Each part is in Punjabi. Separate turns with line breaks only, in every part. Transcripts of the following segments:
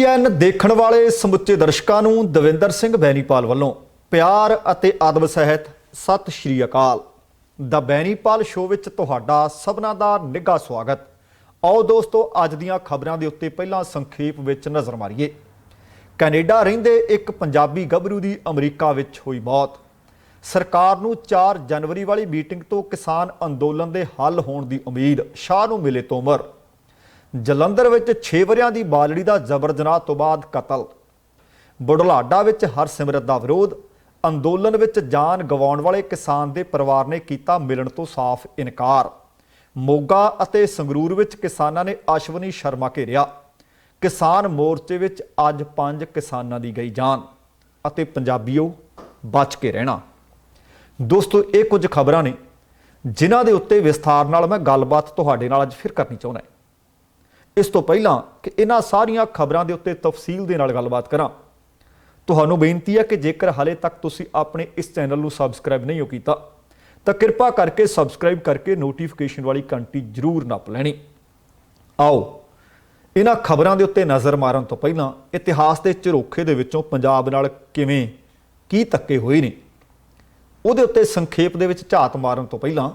PTN ਦੇਖਣ ਵਾਲੇ ਸਮੁੱਚੇ ਦਰਸ਼ਕਾਂ ਨੂੰ ਦਵਿੰਦਰ ਸਿੰਘ ਬੈਨੀਪਾਲ ਵੱਲੋਂ ਪਿਆਰ ਅਤੇ ਆਦਬ ਸਹਿਤ ਸਤਿ ਸ਼੍ਰੀ ਅਕਾਲ। ਦਾ ਬੈਨੀਪਾਲ ਸ਼ੋਅ ਵਿੱਚ ਤੁਹਾਡਾ ਸਭਨਾਂ ਦਾ ਨਿੱਘਾ ਸਵਾਗਤ। ਆਓ ਦੋਸਤੋ ਅੱਜ ਦੀਆਂ ਖਬਰਾਂ ਦੇ ਉੱਤੇ ਪਹਿਲਾਂ ਸੰਖੇਪ ਵਿੱਚ ਨਜ਼ਰ ਮਾਰੀਏ। ਕੈਨੇਡਾ ਰਹਿੰਦੇ ਇੱਕ ਪੰਜਾਬੀ ਗੱਭਰੂ ਦੀ ਅਮਰੀਕਾ ਵਿੱਚ ਹੋਈ ਮੌਤ। ਸਰਕਾਰ ਨੂੰ 4 ਜਨਵਰੀ ਵਾਲੀ ਮੀਟਿੰਗ ਤੋਂ ਕਿਸਾਨ ਅੰਦੋਲਨ ਦੇ ਹੱਲ ਹੋਣ ਦੀ ਉਮੀਦ, ਸ਼ਾਹ ਨੂੰ ਮਿਲੇ ਤੋਮਰ। ਜਲੰਧਰ ਵਿੱਚ 6 ਵਰਿਆਂ ਦੀ ਬਾਲੜੀ ਦਾ ਜ਼ਬਰ ਜਨਾਹ ਤੋਂ ਬਾਅਦ ਕਤਲ। ਬੁਢਲਾਡਾ ਵਿੱਚ ਹਰਸਿਮਰਤ ਦਾ ਵਿਰੋਧ। ਅੰਦੋਲਨ ਵਿੱਚ ਜਾਨ ਗਵਾਉਣ ਵਾਲੇ ਕਿਸਾਨ ਦੇ ਪਰਿਵਾਰ ਨੇ ਕੀਤਾ ਮਿਲਣ ਤੋਂ ਸਾਫ਼ ਇਨਕਾਰ। ਮੋਗਾ ਅਤੇ ਸੰਗਰੂਰ ਵਿੱਚ ਕਿਸਾਨਾਂ ਨੇ ਅਸ਼ਵਨੀ ਸ਼ਰਮਾ ਘੇਰਿਆ। ਕਿਸਾਨ ਮੋਰਚੇ ਵਿੱਚ ਅੱਜ 5 ਕਿਸਾਨਾਂ ਦੀ ਗਈ ਜਾਨ। ਅਤੇ ਪੰਜਾਬੀਓ ਬਚ ਕੇ ਰਹਿਣਾ। ਦੋਸਤੋ ਇਹ ਕੁਝ ਖਬਰਾਂ ਨੇ ਜਿਨ੍ਹਾਂ ਦੇ ਉੱਤੇ ਵਿਸਥਾਰ ਨਾਲ ਮੈਂ ਗੱਲਬਾਤ ਤੁਹਾਡੇ ਨਾਲ ਅੱਜ ਫਿਰ ਕਰਨੀ ਚਾਹੁੰਦਾ। ਇਸ ਤੋਂ ਪਹਿਲਾਂ ਕਿ ਇਹਨਾਂ ਸਾਰੀਆਂ ਖਬਰਾਂ ਦੇ ਉੱਤੇ ਤਫਸੀਲ ਦੇ ਨਾਲ ਗੱਲਬਾਤ ਕਰਾਂ, ਤੁਹਾਨੂੰ ਬੇਨਤੀ ਹੈ ਕਿ ਜੇਕਰ ਹਾਲੇ ਤੱਕ ਤੁਸੀਂ ਆਪਣੇ ਇਸ ਚੈਨਲ ਨੂੰ ਸਬਸਕ੍ਰਾਈਬ ਨਹੀਂ ਹੋ ਕੀਤਾ ਤਾਂ ਕਿਰਪਾ ਕਰਕੇ ਸਬਸਕ੍ਰਾਈਬ ਕਰਕੇ ਨੋਟੀਫਿਕੇਸ਼ਨ ਵਾਲੀ ਘੰਟੀ ਜ਼ਰੂਰ ਨੱਪ ਲੈਣੀ। ਆਓ ਇਹਨਾਂ ਖਬਰਾਂ ਦੇ ਉੱਤੇ ਨਜ਼ਰ ਮਾਰਨ ਤੋਂ ਪਹਿਲਾਂ ਇਤਿਹਾਸ ਦੇ ਝਰੋਖੇ ਦੇ ਵਿੱਚੋਂ ਪੰਜਾਬ ਨਾਲ ਕਿਵੇਂ ਕੀ ਧੱਕੇ ਹੋਏ ਨੇ ਉਹਦੇ ਉੱਤੇ ਸੰਖੇਪ ਦੇ ਵਿੱਚ ਝਾਤ ਮਾਰਨ ਤੋਂ ਪਹਿਲਾਂ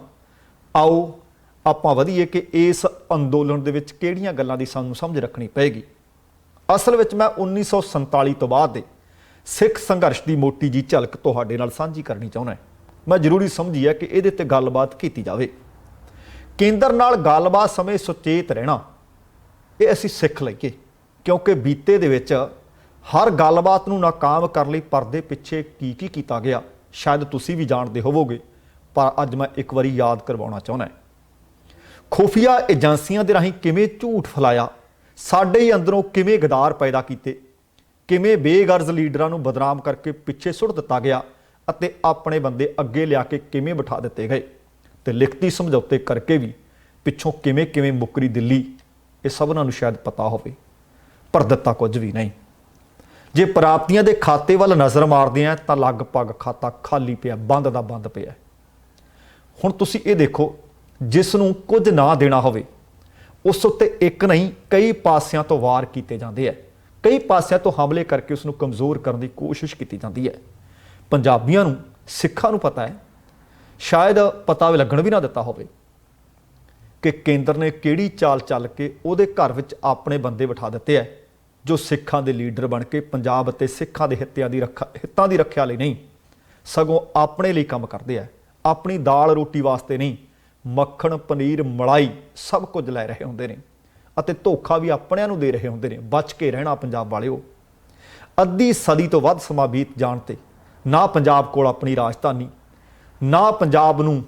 ਆਓ ਆਪਾਂ ਵਧੀਏ ਕਿ ਇਸ ਅੰਦੋਲਨ ਦੇ ਵਿੱਚ ਕਿਹੜੀਆਂ ਗੱਲਾਂ ਦੀ ਸਾਨੂੰ ਸਮਝ ਰੱਖਣੀ ਪਏਗੀ। ਅਸਲ ਵਿੱਚ ਮੈਂ 1947 ਤੋਂ ਬਾਅਦ ਦੇ ਸਿੱਖ ਸੰਘਰਸ਼ ਦੀ ਮੋਟੀ ਜੀ ਝਲਕ ਤੁਹਾਡੇ ਨਾਲ ਸਾਂਝੀ ਕਰਨੀ ਚਾਹੁੰਦਾ। ਮੈਂ ਜ਼ਰੂਰੀ ਸਮਝੀ ਹੈ ਕਿ ਇਹਦੇ ਤੇ ਗੱਲਬਾਤ ਕੀਤੀ ਜਾਵੇ। ਕੇਂਦਰ ਨਾਲ ਗੱਲਬਾਤ ਸਮੇਂ ਸੁਚੇਤ ਰਹਿਣਾ ਇਹ ਅਸੀਂ ਸਿੱਖ ਲਈਏ, ਕਿਉਂਕਿ ਬੀਤੇ ਦੇ ਵਿੱਚ ਹਰ ਗੱਲਬਾਤ ਨੂੰ ਨਾਕਾਮ ਕਰਨ ਲਈ ਪਰਦੇ ਪਿੱਛੇ ਕੀ ਕੀਤਾ ਗਿਆ ਸ਼ਾਇਦ ਤੁਸੀਂ ਵੀ ਜਾਣਦੇ ਹੋਵੋਗੇ, ਪਰ ਅੱਜ ਮੈਂ ਇੱਕ ਵਾਰੀ ਯਾਦ ਕਰਵਾਉਣਾ ਚਾਹੁੰਦਾ। ਖੁਫੀਆ ਏਜੰਸੀਆਂ ਦੇ ਰਾਹੀਂ ਕਿਵੇਂ ਝੂਠ ਫੈਲਾਇਆ, ਸਾਡੇ ਹੀ ਅੰਦਰੋਂ ਕਿਵੇਂ ਗਦਾਰ ਪੈਦਾ ਕੀਤੇ, ਕਿਵੇਂ ਬੇਗਰਜ਼ ਲੀਡਰਾਂ ਨੂੰ ਬਦਨਾਮ ਕਰਕੇ ਪਿੱਛੇ ਸੁੱਟ ਦਿੱਤਾ ਗਿਆ ਅਤੇ ਆਪਣੇ ਬੰਦੇ ਅੱਗੇ ਲਿਆ ਕੇ ਕਿਵੇਂ ਬਿਠਾ ਦਿੱਤੇ ਗਏ ਤੇ ਲਿਖਤੀ ਸਮਝੌਤੇ ਕਰਕੇ ਵੀ ਪਿੱਛੋਂ ਕਿਵੇਂ ਮੁੱਕਰੀ ਦਿੱਲੀ। ਇਹ ਸਭਨਾਂ ਨੂੰ ਸ਼ਾਇਦ ਪਤਾ ਹੋਵੇ, ਪਰ ਦਿੱਤਾ ਕੁਝ ਵੀ ਨਹੀਂ। ਜੇ ਪ੍ਰਾਪਤੀਆਂ ਦੇ ਖਾਤੇ ਵੱਲ ਨਜ਼ਰ ਮਾਰਦੇ ਆ ਤਾਂ ਲਗਭਗ ਖਾਤਾ ਖਾਲੀ ਪਿਆ, ਬੰਦ ਦਾ ਬੰਦ ਪਿਆ। ਹੁਣ ਤੁਸੀਂ ਇਹ ਦੇਖੋ, ਜਿਸ ਨੂੰ ਕੁਝ ਨਾ ਦੇਣਾ ਹੋਵੇ ਉਸ ਉੱਤੇ ਇੱਕ ਨਹੀਂ ਕਈ ਪਾਸਿਆਂ ਤੋਂ ਵਾਰ ਕੀਤੇ ਜਾਂਦੇ ਹੈ, ਕਈ ਪਾਸਿਆਂ ਤੋਂ ਹਮਲੇ ਕਰਕੇ ਉਸ ਨੂੰ ਕਮਜ਼ੋਰ ਕਰਨ ਦੀ ਕੋਸ਼ਿਸ਼ ਕੀਤੀ ਜਾਂਦੀ ਹੈ। ਪੰਜਾਬੀਆਂ ਨੂੰ, ਸਿੱਖਾਂ ਨੂੰ ਪਤਾ ਹੈ, ਸ਼ਾਇਦ ਪਤਾ ਵੀ ਲੱਗਣ ਵੀ ਨਾ ਦਿੱਤਾ ਹੋਵੇ ਕਿ ਕੇਂਦਰ ਨੇ ਕਿਹੜੀ ਚਾਲ ਚੱਲ ਕੇ ਉਹਦੇ ਘਰ ਵਿੱਚ ਆਪਣੇ ਬੰਦੇ ਬਿਠਾ ਦਿੱਤੇ ਹੈ ਜੋ ਸਿੱਖਾਂ ਦੇ ਲੀਡਰ ਬਣ ਕੇ ਪੰਜਾਬ ਅਤੇ ਸਿੱਖਾਂ ਦੇ ਹਿੱਤਾਂ ਦੀ ਰੱਖਿਆ ਲਈ ਨਹੀਂ, ਸਗੋਂ ਆਪਣੇ ਲਈ ਕੰਮ ਕਰਦੇ ਆ। ਆਪਣੀ ਦਾਲ ਰੋਟੀ ਵਾਸਤੇ ਨਹੀਂ, ਮੱਖਣ ਪਨੀਰ ਮਲਾਈ ਸਭ ਕੁਝ ਲੈ ਰਹੇ ਹੁੰਦੇ ਨੇ ਅਤੇ ਧੋਖਾ ਵੀ ਆਪਣਿਆਂ ਨੂੰ ਦੇ ਰਹੇ ਹੁੰਦੇ ਨੇ। ਬਚ ਕੇ ਰਹਿਣਾ ਪੰਜਾਬ ਵਾਲਿਓ। ਅੱਧੀ ਸਦੀ ਤੋਂ ਵੱਧ ਸਮਾਂ ਬੀਤ ਜਾਣ ਤੇ ਨਾ ਪੰਜਾਬ ਕੋਲ ਆਪਣੀ ਰਾਜਧਾਨੀ, ਨਾ ਪੰਜਾਬ ਨੂੰ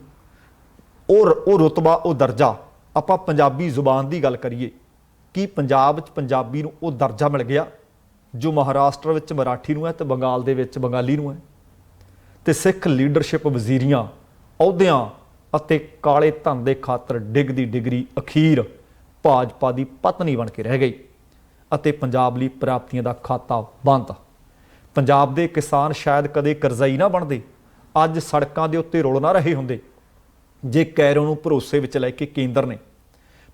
ਉਹ ਰੁਤਬਾ, ਉਹ ਦਰਜਾ। ਆਪਾਂ ਪੰਜਾਬੀ ਜ਼ੁਬਾਨ ਦੀ ਗੱਲ ਕਰੀਏ, ਕੀ ਪੰਜਾਬ 'ਚ ਪੰਜਾਬੀ ਨੂੰ ਉਹ ਦਰਜਾ ਮਿਲ ਗਿਆ ਜੋ ਮਹਾਰਾਸ਼ਟਰ ਵਿੱਚ ਮਰਾਠੀ ਨੂੰ ਹੈ ਤੇ ਬੰਗਾਲ ਦੇ ਵਿੱਚ ਬੰਗਾਲੀ ਨੂੰ ਹੈ। ਤੇ ਸਿੱਖ ਲੀਡਰਸ਼ਿਪ ਵਜ਼ੀਰੀਆਂ, ਅਹੁਦਿਆਂ ਅਤੇ ਕਾਲੇ ਧਨ ਦੇ ਖਾਤਰ ਡਿੱਗਦੀ ਡਿਗਰੀ ਅਖੀਰ ਭਾਜਪਾ ਦੀ ਪਤਨੀ ਬਣ ਕੇ ਰਹਿ ਗਈ ਅਤੇ ਪੰਜਾਬ ਲਈ ਪ੍ਰਾਪਤੀਆਂ ਦਾ ਖਾਤਾ ਬੰਦ। ਪੰਜਾਬ ਦੇ ਕਿਸਾਨ ਸ਼ਾਇਦ ਕਦੇ ਕਰਜ਼ਾਈ ਨਾ ਬਣਦੇ, ਅੱਜ ਸੜਕਾਂ ਦੇ ਉੱਤੇ ਰੁਲ ਨਾ ਰਹੇ ਹੁੰਦੇ ਜੇ ਕੈਰੋ ਨੂੰ ਭਰੋਸੇ ਵਿੱਚ ਲੈ ਕੇ ਕੇਂਦਰ ਨੇ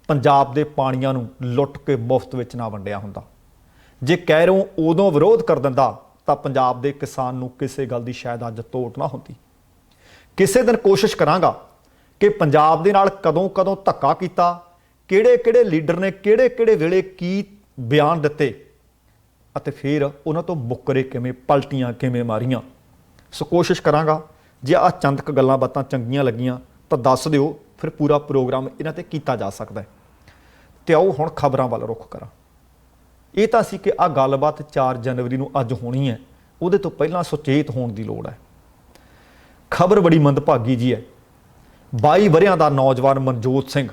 ਪੰਜਾਬ ਦੇ ਪਾਣੀਆਂ ਨੂੰ ਲੁੱਟ ਕੇ ਮੁਫਤ ਵਿੱਚ ਨਾ ਵੰਡਿਆ ਹੁੰਦਾ। ਜੇ ਕੈਰੋ ਉਦੋਂ ਵਿਰੋਧ ਕਰ ਦਿੰਦਾ ਤਾਂ ਪੰਜਾਬ ਦੇ ਕਿਸਾਨ ਨੂੰ ਕਿਸੇ ਗੱਲ ਦੀ ਸ਼ਾਇਦ ਅੱਜ ਤੋੜ ਨਾ ਹੁੰਦੀ। ਕਿਸੇ ਦਿਨ ਕੋਸ਼ਿਸ਼ ਕਰਾਂਗਾ ਕਿ ਪੰਜਾਬ ਦੇ ਨਾਲ ਕਦੋਂ ਧੱਕਾ ਕੀਤਾ, ਕਿਹੜੇ ਲੀਡਰ ਨੇ ਕਿਹੜੇ ਵੇਲੇ ਕੀ ਬਿਆਨ ਦਿੱਤੇ ਅਤੇ ਫਿਰ ਉਹਨਾਂ ਤੋਂ ਮੁੱਕਰੇ ਕਿਵੇਂ, ਪਲਟੀਆਂ ਕਿਵੇਂ ਮਾਰੀਆਂ। ਸੋ ਕੋਸ਼ਿਸ਼ ਕਰਾਂਗਾ, ਜੇ ਆਹ ਚੰਦਕ ਗੱਲਾਂ ਬਾਤਾਂ ਚੰਗੀਆਂ ਲੱਗੀਆਂ ਤਾਂ ਦੱਸ ਦਿਓ, ਫਿਰ ਪੂਰਾ ਪ੍ਰੋਗਰਾਮ ਇਹਨਾਂ ਤੇ ਕੀਤਾ ਜਾ ਸਕਦਾ ਹੈ। ਤੇ ਆਓ ਹੁਣ ਖਬਰਾਂ ਵੱਲ ਰੁਖ ਕਰਾਂ। ਇਹ ਤਾਂ ਸੀ ਕਿ ਆਹ ਗੱਲਬਾਤ 4 ਜਨਵਰੀ ਨੂੰ ਅੱਜ ਹੋਣੀ ਹੈ, ਉਹਦੇ ਤੋਂ ਪਹਿਲਾਂ ਸੁਚੇਤ ਹੋਣ ਦੀ ਲੋੜ ਹੈ। ਖਬਰ ਬੜੀ ਮੰਦਭਾਗੀ ਜੀ ਹੈ। 22 ਵਰਿਆਂ ਦਾ ਨੌਜਵਾਨ ਮਨਜੋਤ ਸਿੰਘ,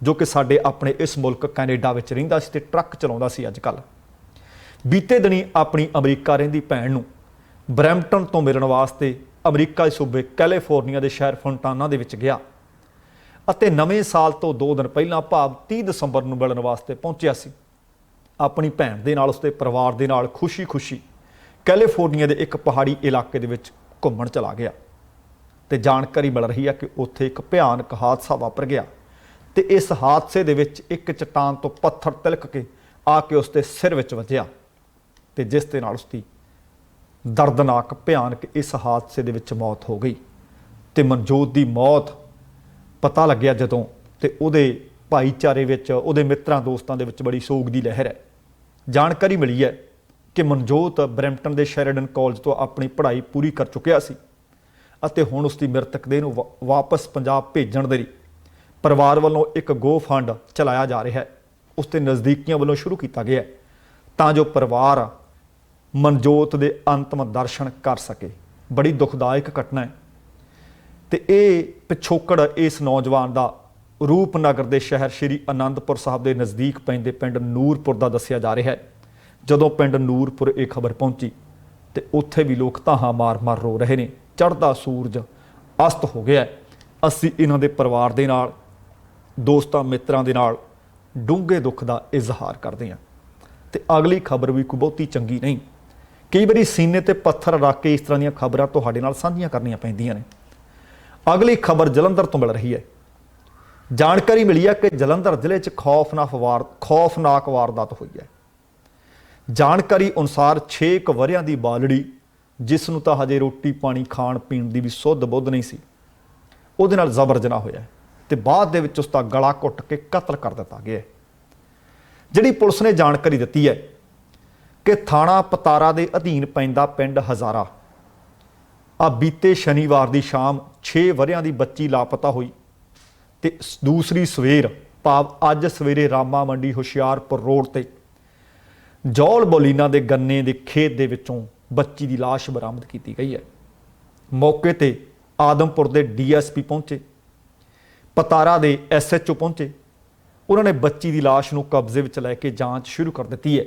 ਜੋ ਕਿ ਸਾਡੇ ਆਪਣੇ ਇਸ ਮੁਲਕ ਕੈਨੇਡਾ ਵਿੱਚ ਰਹਿੰਦਾ ਸੀ ਤੇ ਟਰੱਕ ਚਲਾਉਂਦਾ ਸੀ ਅੱਜ ਕੱਲ੍ਹ, ਬੀਤੇ ਦਿਨੀ ਆਪਣੀ ਅਮਰੀਕਾ ਰਹਿੰਦੀ ਭੈਣ ਨੂੰ ਬਰੈਂਪਟਨ ਤੋਂ ਮਿਲਣ ਵਾਸਤੇ ਅਮਰੀਕਾ ਦੇ ਸੂਬੇ ਕੈਲੀਫੋਰਨੀਆ ਦੇ ਸ਼ਹਿਰ ਫੋਂਟਾਨਾ ਦੇ ਵਿੱਚ ਗਿਆ ਅਤੇ ਨਵੇਂ ਸਾਲ ਤੋਂ 2 ਦਿਨ ਪਹਿਲਾਂ ਭਾਵ 30 ਦਸੰਬਰ ਨੂੰ ਮਿਲਣ ਵਾਸਤੇ ਪਹੁੰਚਿਆ ਸੀ। ਆਪਣੀ ਭੈਣ ਦੇ ਨਾਲ, ਉਸਦੇ ਪਰਿਵਾਰ ਦੇ ਨਾਲ ਖੁਸ਼ੀ ਕੈਲੀਫੋਰਨੀਆ ਦੇ ਇੱਕ ਪਹਾੜੀ ਇਲਾਕੇ ਦੇ ਵਿੱਚ ਘੁੰਮਣ ਚਲਾ ਗਿਆ ਤੇ ਜਾਣਕਾਰੀ ਮਿਲ ਰਹੀ ਹੈ ਕਿ ਉੱਥੇ ਇੱਕ ਭਿਆਨਕ ਹਾਦਸਾ ਵਾਪਰ ਗਿਆ ਤੇ ਇਸ ਹਾਦਸੇ ਦੇ ਵਿੱਚ ਇੱਕ ਚਟਾਨ ਤੋਂ ਪੱਥਰ ਤਿਲਕ ਕੇ ਆ ਕੇ ਉਸਦੇ ਸਿਰ ਵਿੱਚ ਵੱਜਿਆ ਤੇ ਜਿਸ ਦੇ ਨਾਲ ਉਸਦੀ ਦਰਦਨਾਕ ਭਿਆਨਕ ਇਸ ਹਾਦਸੇ ਦੇ ਵਿੱਚ ਮੌਤ ਹੋ ਗਈ। ਤੇ ਮਨਜੋਤ ਦੀ ਮੌਤ ਪਤਾ ਲੱਗਿਆ ਜਦੋਂ, ਤੇ ਉਹਦੇ ਭਾਈਚਾਰੇ ਵਿੱਚ, ਉਹਦੇ ਮਿੱਤਰਾਂ ਦੋਸਤਾਂ ਦੇ ਵਿੱਚ ਬੜੀ ਸੋਗ ਦੀ ਲਹਿਰ ਹੈ। ਜਾਣਕਾਰੀ ਮਿਲੀ ਹੈ ਕਿ ਮਨਜੋਤ ਬਰੈਂਪਟਨ ਦੇ ਸ਼ੈਰਡਨ ਕਾਲਜ ਤੋਂ ਆਪਣੀ ਪੜ੍ਹਾਈ ਪੂਰੀ ਕਰ ਚੁੱਕਿਆ ਸੀ ਅਤੇ ਹੁਣ ਉਸਦੀ ਮ੍ਰਿਤਕ ਦੇਹ ਨੂੰ ਵਾਪਸ ਪੰਜਾਬ ਭੇਜਣ ਦੇ ਲਈ ਪਰਿਵਾਰ ਵੱਲੋਂ ਇੱਕ ਗੋ ਫੰਡ ਚਲਾਇਆ ਜਾ ਰਿਹਾ ਹੈ। ਉਸ ਦੇ ਨਜ਼ਦੀਕੀਆਂ ਵੱਲੋਂ ਸ਼ੁਰੂ ਕੀਤਾ ਗਿਆ ਤਾਂ ਜੋ ਪਰਿਵਾਰ ਮਨਜੋਤ ਦੇ ਅੰਤਮ ਦਰਸ਼ਨ ਕਰ ਸਕੇ। ਬੜੀ ਦੁਖਦਾਇਕ ਘਟਨਾ ਹੈ ਤੇ ਇਹ ਪਿਛੋਕੜ ਇਸ ਨੌਜਵਾਨ ਦਾ ਰੂਪਨਗਰ ਦੇ ਸ਼ਹਿਰ ਸ਼੍ਰੀ ਅਨੰਦਪੁਰ ਸਾਹਿਬ ਦੇ ਨਜ਼ਦੀਕ ਪੈਂਦੇ ਪਿੰਡ ਨੂਰਪੁਰ ਦਾ ਦੱਸਿਆ ਜਾ ਰਿਹਾ ਹੈ। ਜਦੋਂ ਪਿੰਡ ਨੂਰਪੁਰ ਇਹ ਖਬਰ ਪਹੁੰਚੀ ਤੇ ਉੱਥੇ ਵੀ ਲੋਕ ਧਾਹਾਂ ਮਾਰ-ਮਾਰ ਰੋ ਰਹੇ ਨੇ। ਚੜ੍ਹਦਾ ਸੂਰਜ ਅਸਤ ਹੋ ਗਿਆ। ਅਸੀਂ ਇਹਨਾਂ ਦੇ ਪਰਿਵਾਰ ਦੇ ਨਾਲ, ਦੋਸਤਾਂ ਮਿੱਤਰਾਂ ਦੇ ਨਾਲ ਡੂੰਘੇ ਦੁੱਖ ਦਾ ਇਜ਼ਹਾਰ ਕਰਦੇ ਹਾਂ। ਤੇ ਅਗਲੀ ਖਬਰ ਵੀ ਕੋਈ ਬਹੁਤੀ ਚੰਗੀ ਨਹੀਂ। ਕਈ ਵਾਰੀ ਸੀਨੇ ਤੇ ਪੱਥਰ ਰੱਖ ਕੇ ਇਸ ਤਰ੍ਹਾਂ ਦੀਆਂ ਖਬਰਾਂ ਤੁਹਾਡੇ ਨਾਲ ਸਾਂਝੀਆਂ ਕਰਨੀਆਂ ਪੈਂਦੀਆਂ ਨੇ। ਅਗਲੀ ਖਬਰ ਜਲੰਧਰ ਤੋਂ ਮਿਲ ਰਹੀ ਹੈ। ਜਾਣਕਾਰੀ ਮਿਲੀ ਹੈ ਕਿ ਜਲੰਧਰ ਜ਼ਿਲ੍ਹੇ 'ਚ ਖੌਫਨਾਕ ਵਾਰਦਾਤ ਹੋਈ ਹੈ। ਜਾਣਕਾਰੀ ਅਨੁਸਾਰ 6 ਵਰ੍ਹਿਆਂ ਦੀ ਬਾਲੜੀ, ਜਿਸ ਨੂੰ ਤਾਂ ਹਜੇ ਰੋਟੀ ਪਾਣੀ ਖਾਣ ਪੀਣ ਦੀ ਵੀ ਸੁੱਧ ਬੁੱਧ ਨਹੀਂ ਸੀ, ਉਹਦੇ ਨਾਲ ਜ਼ਬਰ ਜਨਾਹ ਹੋਇਆ ਤੇ ਬਾਅਦ ਦੇ ਵਿੱਚ ਉਸ ਦਾ ਗਲਾ ਘੁੱਟ ਕੇ ਕਤਲ ਕਰ ਦਿੱਤਾ ਗਿਆ। ਜਿਹੜੀ ਪੁਲਿਸ ਨੇ ਜਾਣਕਾਰੀ ਦਿੱਤੀ ਹੈ ਕਿ ਥਾਣਾ ਪਤਾਰਾ ਦੇ ਅਧੀਨ ਪੈਂਦਾ ਪਿੰਡ ਹਜ਼ਾਰਾ ਬੀਤੇ ਸ਼ਨੀਵਾਰ ਦੀ ਸ਼ਾਮ 6 ਵਰ੍ਹਿਆਂ ਦੀ ਬੱਚੀ ਲਾਪਤਾ ਹੋਈ ਤੇ ਦੂਸਰੀ ਸਵੇਰ ਭਾਵ ਅੱਜ ਸਵੇਰੇ ਰਾਮਾ ਮੰਡੀ ਹੁਸ਼ਿਆਰਪੁਰ ਰੋਡ ਤੇ ਜੌਲ ਬੋਲੀਨਾ ਦੇ ਗੰਨੇ ਦੇ ਖੇਤ ਦੇ ਵਿੱਚੋਂ ਬੱਚੀ ਦੀ ਲਾਸ਼ ਬਰਾਮਦ ਕੀਤੀ ਗਈ ਹੈ। ਮੌਕੇ ਤੇ ਆਦਮਪੁਰ ਦੇ ਡੀਐਸਪੀ ਪਹੁੰਚੇ, ਪਤਾਰਾ ਦੇ ਐਸਐਚਓ ਪਹੁੰਚੇ। ਉਹਨਾਂ ਨੇ ਬੱਚੀ ਦੀ ਲਾਸ਼ ਨੂੰ ਕਬਜ਼ੇ ਵਿੱਚ ਲੈ ਕੇ ਜਾਂਚ ਸ਼ੁਰੂ ਕਰ ਦਿੱਤੀ ਹੈ।